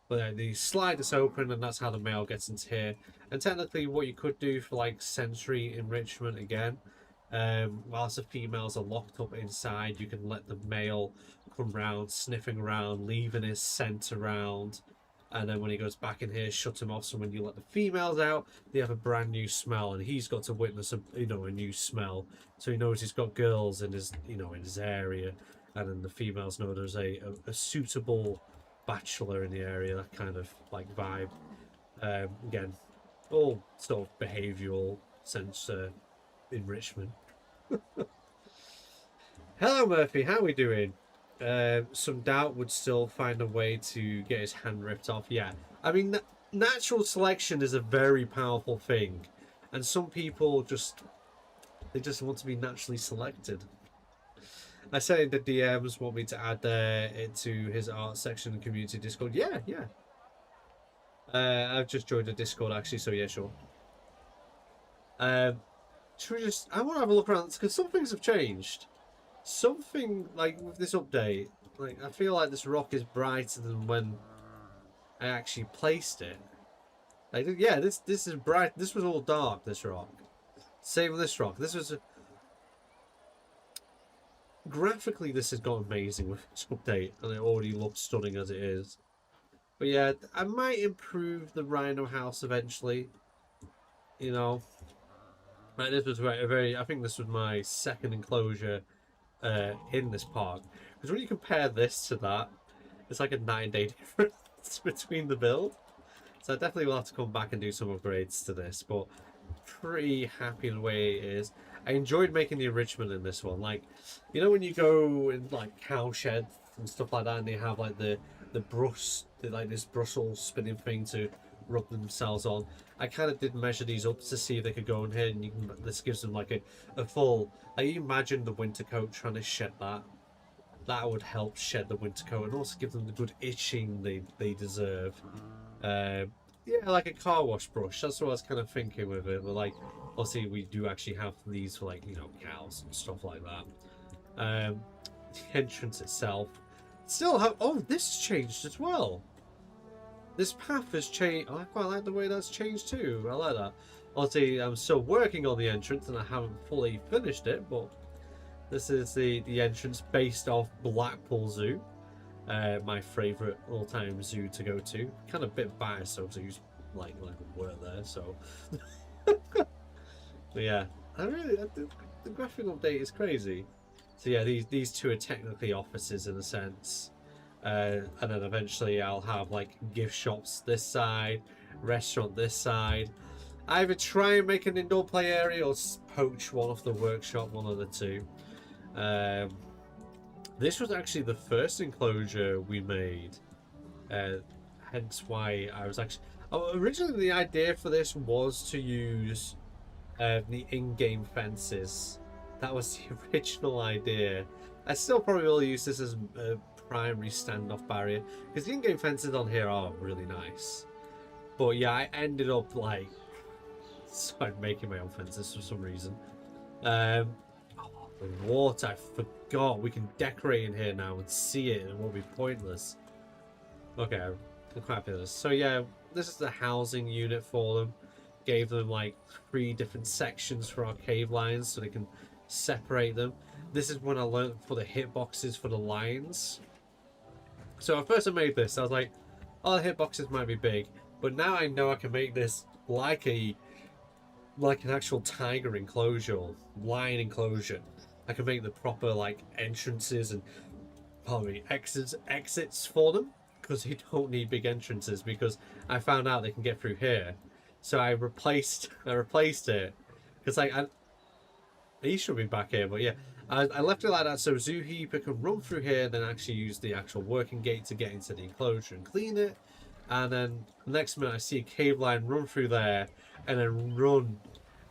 But the slide is open, and that's how the male gets into here. And technically, what you could do for like sensory enrichment again, whilst the females are locked up inside, you can let the male come round, sniffing around, leaving his scent around, and then when he goes back in here, shut him off. So when you let the females out, they have a brand new smell, and he's got to witness a new smell, so he knows he's got girls in his in his area. And then the females know there's a suitable bachelor in the area, that kind of like vibe. Again, all sort of behavioural sense enrichment. Hello Murphy, how are we doing? Some doubt would still find a way to get his hand ripped off. Yeah, I mean, natural selection is a very powerful thing. And some people just want to be naturally selected. I said in the DMs want me to add it to his art section and community Discord. Yeah. I've just joined a Discord actually, so yeah, sure. Should we just? I want to have a look around because some things have changed. Something like with this update, like I feel like this rock is brighter than when I actually placed it. Like, yeah, this is bright. This was all dark. This rock. Same with this rock. This was. Graphically, this has got amazing with this update, and it already looks stunning as it is. But yeah, I might improve the Rhino house eventually. You know, like this was very. I think this was my second enclosure in this park, because when you compare this to that, it's like a 9-day difference between the build. So I definitely will have to come back and do some upgrades to this, but pretty happy in the way it is. I enjoyed making the enrichment in this one. Like, you know when you go in like cowshed and stuff like that, and they have like the brush, like this Brussels spinning thing to rub themselves on. I kind of did measure these up to see if they could go in here, and this gives them like a full. Like, you imagine the winter coat trying to shed that. That would help shed the winter coat and also give them the good itching they deserve. Yeah, like a car wash brush. That's what I was kind of thinking with it. But like, obviously, we do actually have these for like cows and stuff like that. The entrance itself still have. Oh, this has changed as well. This path has changed. I quite like the way that's changed too. I like that. Obviously, I'm still working on the entrance and I haven't fully finished it, but this is the entrance based off Blackpool Zoo. My favourite all-time zoo to go to. Kind of a bit biased, so zoos like were there. So, but yeah, the graphic update is crazy. So yeah, these two are technically offices in a sense, and then eventually I'll have like gift shops this side, restaurant this side. Either try and make an indoor play area or poach one off the workshop, one of the two. This was actually the first enclosure we made, hence why I was actually. Originally, the idea for this was to use the in-game fences. That was the original idea. I still probably will use this as a primary standoff barrier because the in-game fences on here are really nice. But yeah, I ended up like started making my own fences for some reason. The water, I forgot. We can decorate in here now and see it, and it won't be pointless. Okay, I'm quite happy with this. So yeah, this is the housing unit for them. Gave them like 3 different sections for our cave lions, so they can separate them. This is when I learned for the hitboxes for the lions. So at first I made this, I was like, oh, the hitboxes might be big, but now I know I can make this like an actual tiger enclosure, or lion enclosure. I can make the proper like entrances and probably exits for them, because you don't need big entrances, because I found out they can get through here. So I replaced it, because like he should be back here, but yeah, I left it like that so Zookeeper can run through here, then actually use the actual working gate to get into the enclosure and clean it. And then the next minute I see a cave lion run through there and then run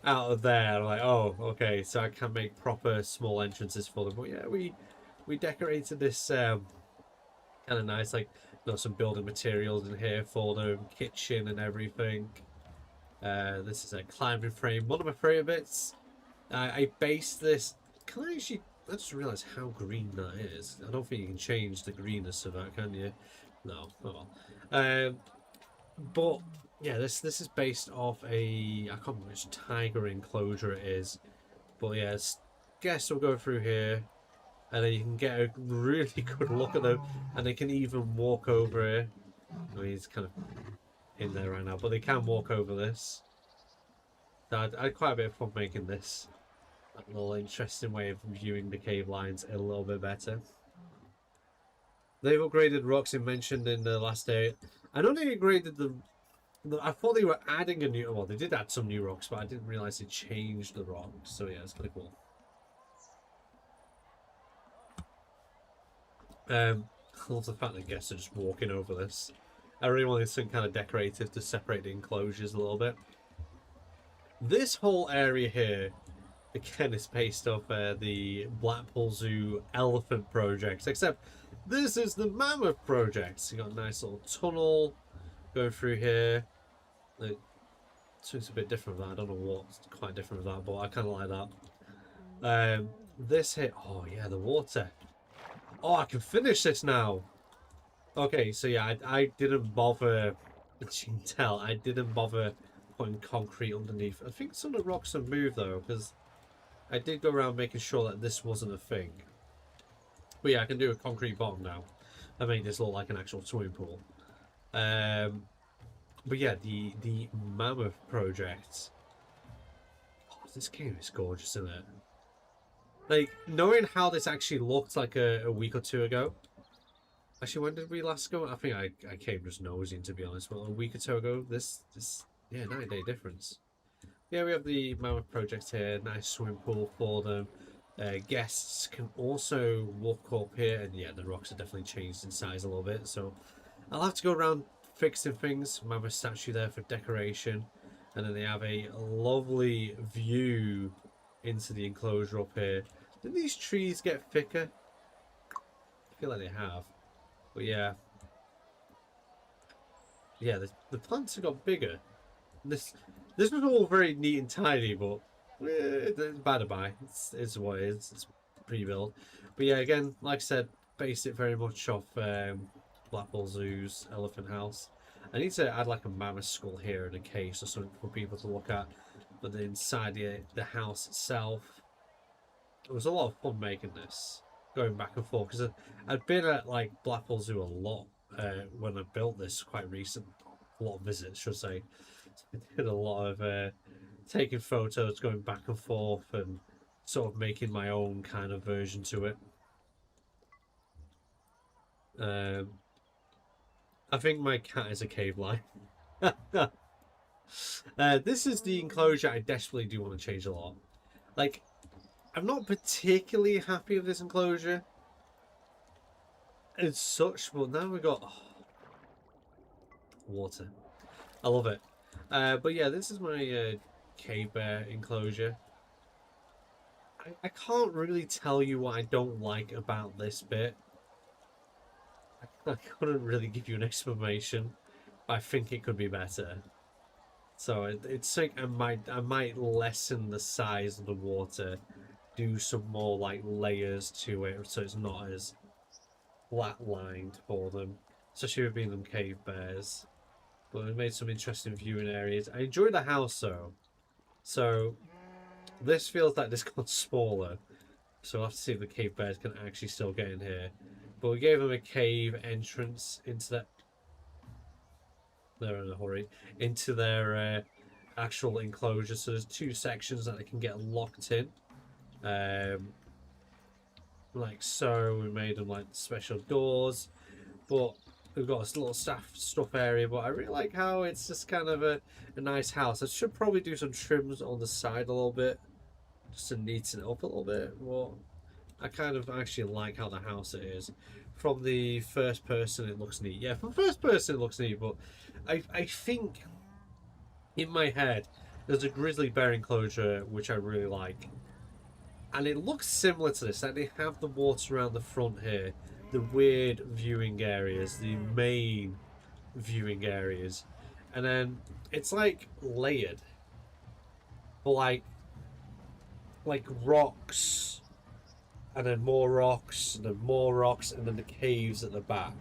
out of there. I'm like, oh, okay, so I can make proper small entrances for them. But yeah, we decorated this kind of nice, like, you know, some building materials in here for them, kitchen and everything. This is a climbing frame, one of my favorite bits. I based this. Can I actually? I just realised how green that is. I don't think you can change the greenness of that, can you? No. Oh well. But yeah, this is based off a, I can't remember which tiger enclosure it is. But yeah, guests will go through here, and then you can get a really good look at them, and they can even walk over here. I mean, he's kind of in there right now, but they can walk over this. So I had quite a bit of fun making this. A little interesting way of viewing the cave lines a little bit better. They've upgraded rocks mentioned in the last day. I know they upgraded the. I thought they were adding a new. Well, they did add some new rocks, but I didn't realize they changed the rocks. So yeah, it's kind of cool. I love the fact that guests are just walking over this. I really wanted some kind of decorative to separate the enclosures a little bit. This whole area here, again, is based off the Blackpool Zoo elephant project, except this is the mammoth project. So you got a nice little tunnel going through here. It's a bit different from that. I don't know what's quite different with that, but I kind of like that. This here, oh yeah, the water. Oh, I can finish this now. Okay, so yeah, I didn't bother. As you can tell, I didn't bother putting concrete underneath. I think some of the rocks have moved though, because I did go around making sure that this wasn't a thing. But yeah, I can do a concrete bottom now. I made this look like an actual swimming pool. But yeah, the Mammoth project. Oh, this game is gorgeous, isn't it? Like, knowing how this actually looked like a week or two ago. Actually, when did we last go? I think I came just nosing, to be honest. Well, a week or two ago, yeah, 9-day difference. Yeah, we have the Mammoth project here. Nice swimming pool for them. Guests can also walk up here, and yeah, the rocks are definitely changed in size a little bit. So I'll have to go around fixing things. Mammoth statue there for decoration, and then they have a lovely view into the enclosure up here. Did these trees get thicker? I feel like they have, but yeah, the plants have got bigger. This was all very neat and tidy, but by the by, it's what it is. It's pre-built. But yeah, again, like I said, based it very much off Blackpool Zoo's Elephant House. I need to add like a mammoth skull here in a case or something for people to look at. But then inside the house itself, it was a lot of fun making this, going back and forth, because I'd been at like Blackpool Zoo a lot when I built this quite recent. A lot of visits, should I say. I did a lot of taking photos, going back and forth, and sort of making my own kind of version to it. I think my cat is a cave lion. This is the enclosure I desperately do want to change a lot. Like, I'm not particularly happy with this enclosure as such, but now we've got water. I love it. But yeah, this is my cave bear enclosure. I can't really tell you what I don't like about this bit. I couldn't really give you an explanation. I think it could be better. So it's like I might lessen the size of the water, do some more like layers to it, so it's not as flat-lined for them, especially with being them cave bears. But we made some interesting viewing areas. I enjoyed the house though. So This feels like this got smaller. So we'll have to see if the cave bears can actually still get in here. But we gave them a cave entrance into that. They're in a hurry. Into their actual enclosure. So there's 2 sections that they can get locked in. Like so. We made them like special doors. But we've got a little stuff area. But I really like how it's just kind of a nice house. I should probably do some trims on the side a little bit. Just to neaten it up a little bit. But I kind of actually like how the house it is. From the first person, it looks neat. Yeah, from first person, it looks neat. But I think in my head, there's a grizzly bear enclosure which I really like. And it looks similar to this. Like they have the water around the front here. The weird viewing areas. The main viewing areas. And then it's like layered. But like rocks. And then more rocks. And then more rocks. And then the caves at the back.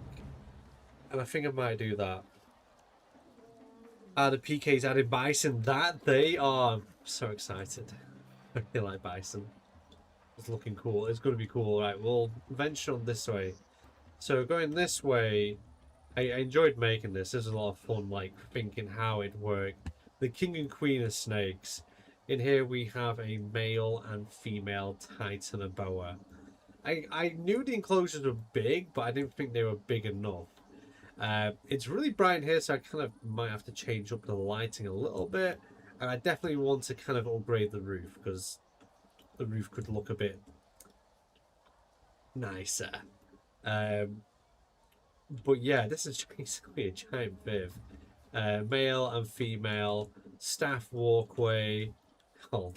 And I think I might do that. The PK's added bison. That they are. I'm so excited. I feel like bison. It's looking cool. It's going to be cool. Right, we'll venture on this way. So going this way, I enjoyed making this. There's a lot of fun, like thinking how it worked. The king and queen of snakes. In here we have a male and female titan and boa. I knew the enclosures were big, but I didn't think they were big enough. It's really bright here, so I kind of might have to change up the lighting a little bit. And I definitely want to kind of upgrade the roof, because the roof could look a bit nicer. But yeah, this is basically a giant viv. Male and female, staff walkway. Oh,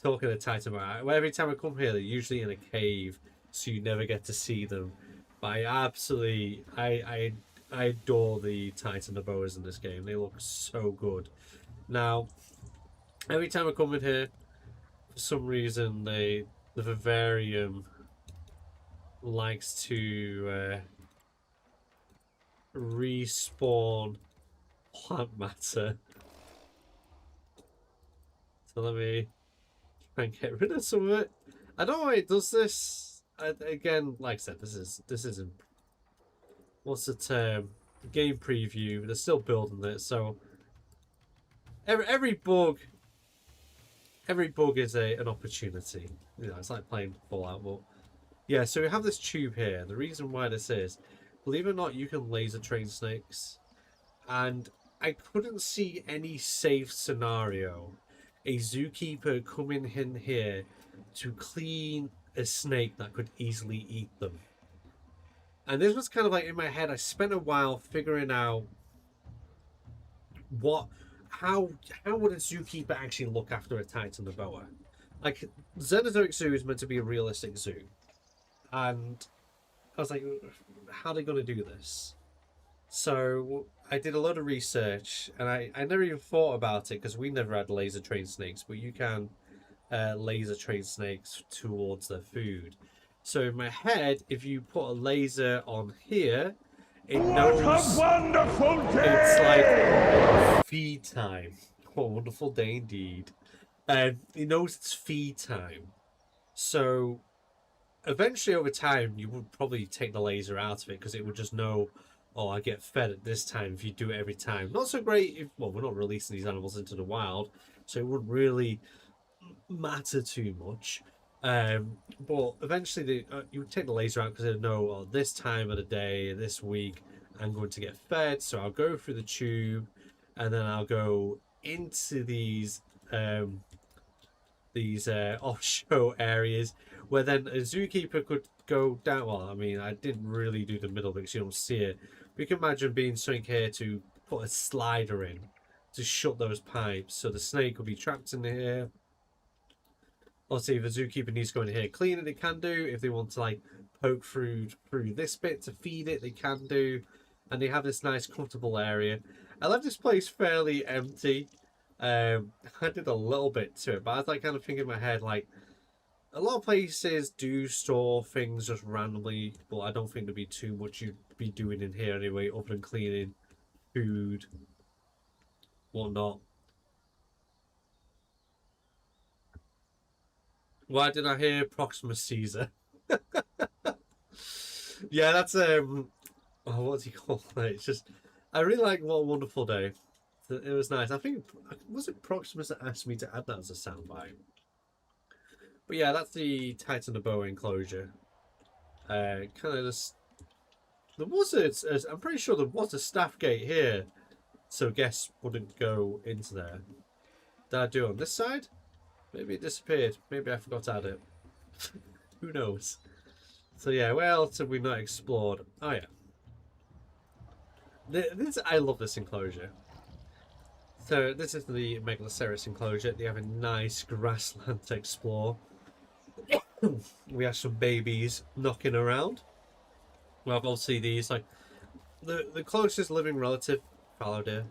talking to Titan, every time I come here, they're usually in a cave, so you never get to see them. But I absolutely, I adore the Titan boas in this game. They look so good. Now, every time I come in here, for some reason, the vivarium likes to respawn plant matter. So let me try and get rid of some of it. I don't know why it does this. Again, like I said, this isn't. What's the term? Game preview. They're still building it, so every bug is an opportunity. You know, it's like playing Fallout. But yeah, so we have this tube here. The reason why this is, believe it or not, you can laser train snakes, and I couldn't see any safe scenario. A zookeeper coming in here to clean a snake that could easily eat them. And this was kind of like in my head. I spent a while figuring out how would a zookeeper actually look after a titan boa. Like, Xenozoic Zoo is meant to be a realistic zoo, and I was like, how are they going to do this? So I did a lot of research, and I never even thought about it because we never had laser trained snakes, but you can laser train snakes towards their food. So in my head, if you put a laser on here, it knows What a wonderful day! it's like feed time. What a wonderful day indeed. It knows it's feed time. So eventually over time, you would probably take the laser out of it because it would just know, oh, I get fed at this time if you do it every time. Not so great if, well, we're not releasing these animals into the wild, so it wouldn't really matter too much. But eventually you would take the laser out because they know, oh, this time of the day, this week, I'm going to get fed, so I'll go through the tube, and then I'll go into these off-show areas where then a zookeeper could go down. Well, I mean, I didn't really do the middle because you don't see it. But you can imagine being something here to put a slider in to shut those pipes, so the snake will be trapped in here. Obviously, if the zookeeper needs to go in here clean it, they can do. If they want to like poke through this bit to feed it, they can do. And they have this nice comfortable area. I left this place fairly empty. I did a little bit to it, but I was like kind of thinking in my head, like, a lot of places do store things just randomly, but I don't think there'd be too much you'd be doing in here anyway, other than cleaning, food, whatnot. Why did I hear Proximus Caesar? Yeah, that's oh, what's he called? It's just, I really like What a Wonderful Day. It was nice. I think, was it Proximus that asked me to add that as a soundbite? But yeah, that's the Titan of Boa enclosure. Kind of just, there was I'm pretty sure there was a staff gate here, so guests wouldn't go into there. Did I do it on this side? Maybe it disappeared. Maybe I forgot to add it. Who knows? So yeah, where else have we not explored? Oh yeah. I love this enclosure. So this is the Megaloceros enclosure. They have a nice grassland to explore. We have some babies knocking around. Well, obviously these, like, the closest living relative, fallow deer.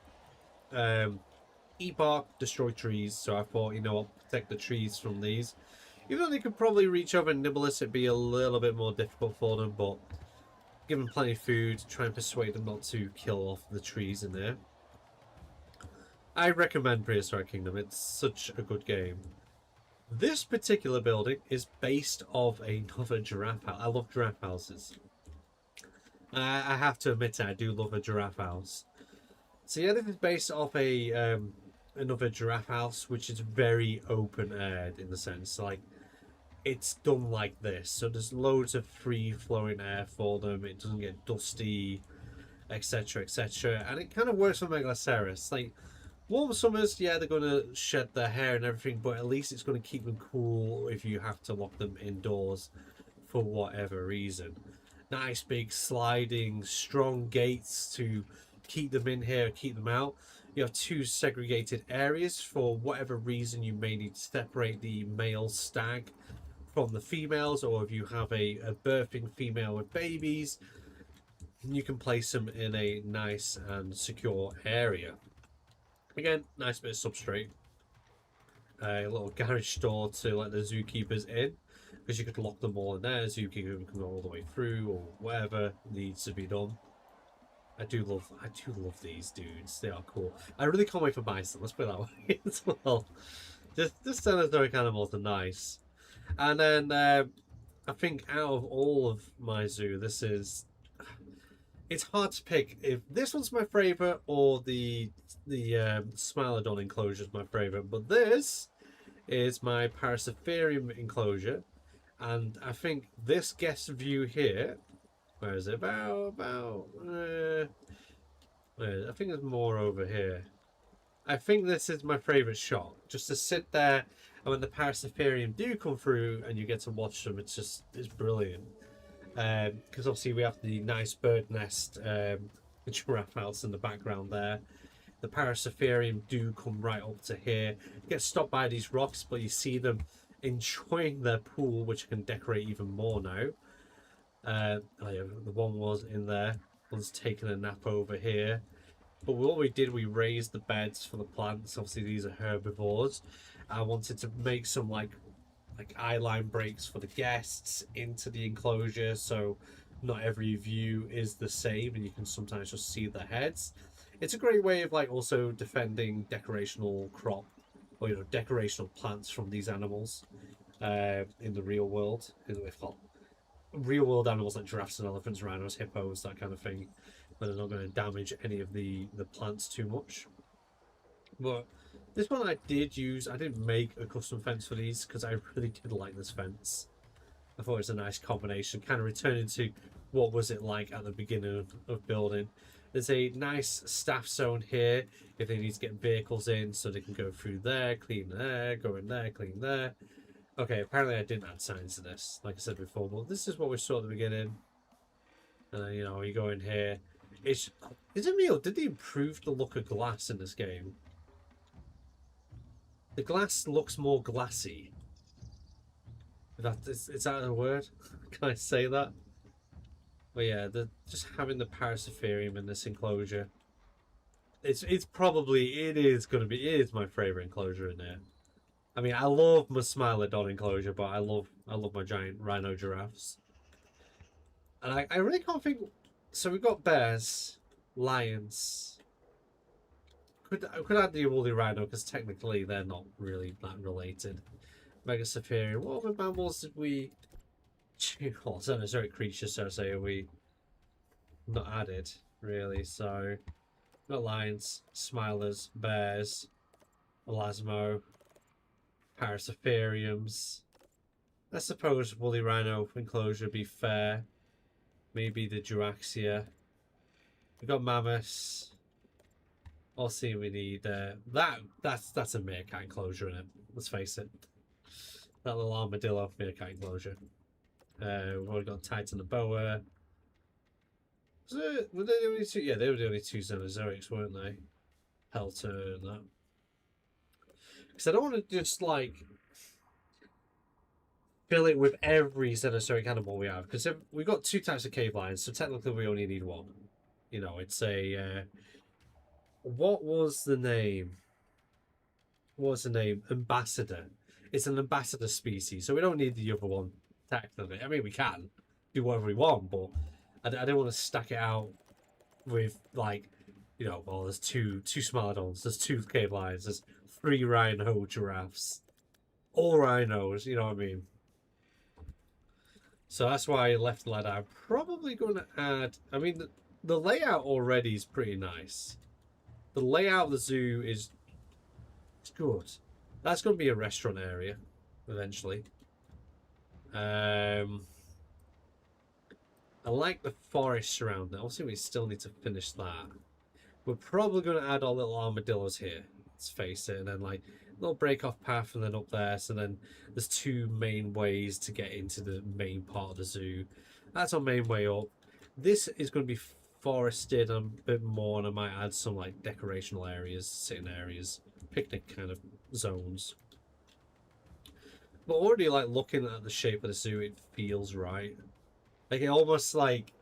Eat bark, destroy trees. So I thought, you know what, protect the trees from these. Even though they could probably reach over and nibble us, it'd be a little bit more difficult for them, but give them plenty of food, try and persuade them not to kill off the trees in there. I recommend Prehistoric Kingdom. It's such a good game. This particular building is based off another giraffe house. I love giraffe houses. I have to admit it, I do love a giraffe house. So yeah, this is based off another giraffe house, which is very open-aired in the sense, like, it's done like this. So there's loads of free-flowing air for them. It doesn't get dusty, etc., etc. And it kind of works for Megaloceros. Like, warm summers, yeah, they're going to shed their hair and everything, but at least it's going to keep them cool if you have to lock them indoors for whatever reason. Nice big sliding, strong gates to keep them in here, keep them out. You have two segregated areas for whatever reason you may need to separate the male stag from the females, or if you have a birthing female with babies, you can place them in a nice and secure area. Again, nice bit of substrate. A little garage door to let the zookeepers in, because you could lock them all in there. Zookeeper can go all the way through, or whatever needs to be done. I do love these dudes. They are cool. I really can't wait for bison. Let's put it that way as well. Just Cenozoic animals are nice. And then I think out of all of my zoo, this is, it's hard to pick if this one's my favorite or the Smilodon enclosure is my favorite. But this is my Paracepherium enclosure, and I think this guest view here, where is it? I think there's more over here. I think this is my favorite shot, just to sit there, and when the Paracepherium do come through and you get to watch them, it's brilliant. Because obviously we have the nice bird nest giraffe house in the background there. The Paracepherium do come right up to here. You get stopped by these rocks, but you see them enjoying their pool, which you can decorate even more now. Oh yeah, the one was in there. One's taking a nap over here. But what we did, we raised the beds for the plants. Obviously these are herbivores. I wanted to make some like eye line breaks for the guests into the enclosure, so not every view is the same and you can sometimes just see the heads. It's a great way of like also defending decorational crop, or decorational plants from these animals in the real world. We've got real world animals like giraffes and elephants, rhinos, hippos, that kind of thing, but they're not going to damage any of the plants too much. But this one I didn't make a custom fence for these because I really did like this fence. I thought it was a nice combination, kind of returning to what was it like at the beginning of building. There's a nice staff zone here if they need to get vehicles in, so they can go through there, clean there, go in there, clean there. Okay, apparently I didn't add signs to this, like I said before, but this is what we saw at the beginning. And then, you go in here. Is it real? Did they improve the look of glass in this game? The glass looks more glassy. Is that a word? Can I say that? But yeah, just having the Paracepherium in this enclosure. It is my favourite enclosure in there. I mean, I love my Smilodon enclosure, but I love my giant rhino giraffes. And I really can't think. So we've got bears, lions. Could add the woolly rhino because technically they're not really that related. Megacephalian. What other mammals did we... Well, Cenozoic creatures, so to say, are we not added, really? So, got lions, smilers, bears, elasmo, paracephariums. I suppose woolly rhino enclosure would be fair. Maybe the Juraxia. We've got mammoths. I'll see what we need. That's a meerkat enclosure in it. Let's face it. That little armadillo meerkat enclosure. We've got Titanoboa. Were they the only two? Yeah, they were the only two Cenozoics, weren't they? Pelter and that. Because I don't want to just like fill it with every Cenozoic animal we have. Because we've got two types of cave lions, so technically we only need one. You know, it's a what was the name? What was the name? Ambassador. It's an ambassador species, so we don't need the other one technically. I mean, we can do whatever we want, but I don't want to stack it out with like, you know, well, there's two Smilodons, there's two cave lions, there's 3 rhino giraffes, all rhinos. You know what I mean? So that's why I left it like that. I'm probably going to add. I mean, the layout already is pretty nice. The layout of the zoo is good. That's going to be a restaurant area eventually. I like the forest around it. Obviously, we still need to finish that. We're probably going to add our little armadillos here. Let's face it. And then like a little break off path and then up there. So then there's 2 main ways to get into the main part of the zoo. That's our main way up. This is going to be forested a bit more, and I might add some like decorational areas, sitting areas, picnic kind of zones. But already like looking at the shape of the zoo, it feels right. Like it almost like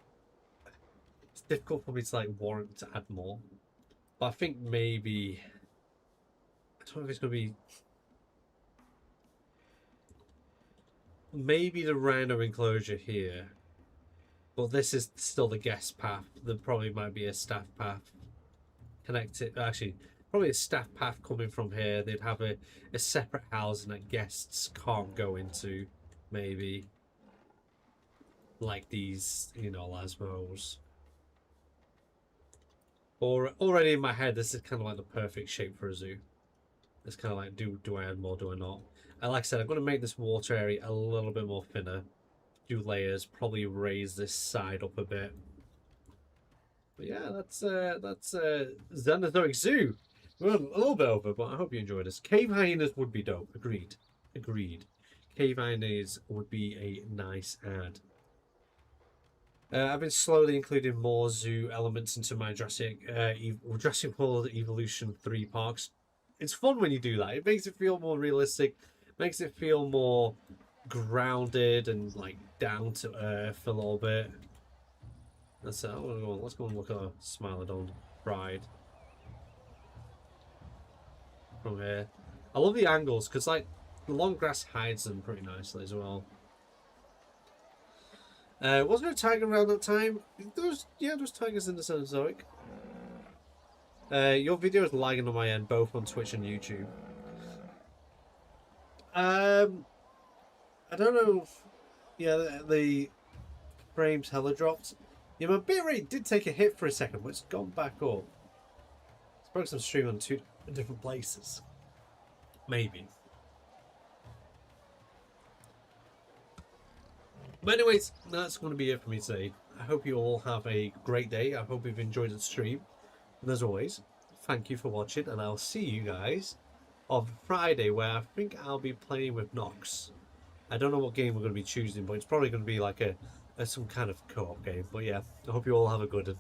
it's difficult for me to like warrant to add more. But I think maybe I don't know if it's gonna be maybe the rhino enclosure here. But this is still the guest path. There probably might be a staff path connected. Actually, probably a staff path coming from here. They'd have a separate housing that guests can't go into, maybe. Like these, you know, lasmos. Or already in my head, this is kind of like the perfect shape for a zoo. It's kind of like, do I add more, do I not? And like I said, I'm going to make this water area a little bit more thinner. Do layers, probably raise this side up a bit. But yeah, that's Cenozoic Zoo. We're a little bit over, but I hope you enjoyed this. Cave hyenas would be dope. Agreed. Cave hyenas would be a nice add. I've been slowly including more zoo elements into my Jurassic World Evolution 3 parks. It's fun when you do that. It makes it feel more realistic. Makes it feel more grounded and like down to earth a little bit. Let's go and look at a Smilodon Pride from here. I love the angles because like the long grass hides them pretty nicely as well. Was there a tiger around that time? There was tigers in the Cenozoic. Your video is lagging on my end, both on Twitch and YouTube. I don't know. Yeah, the frames hella dropped. Yeah, my bitrate did take a hit for a second, but it's gone back up. It's probably some stream on 2 different places. Maybe. But anyways, that's going to be it for me today. I hope you all have a great day. I hope you've enjoyed the stream. And as always, thank you for watching, and I'll see you guys on Friday, where I think I'll be playing with Nox. I don't know what game we're going to be choosing, but it's probably going to be like some kind of co-op game. But yeah, I hope you all have a good one.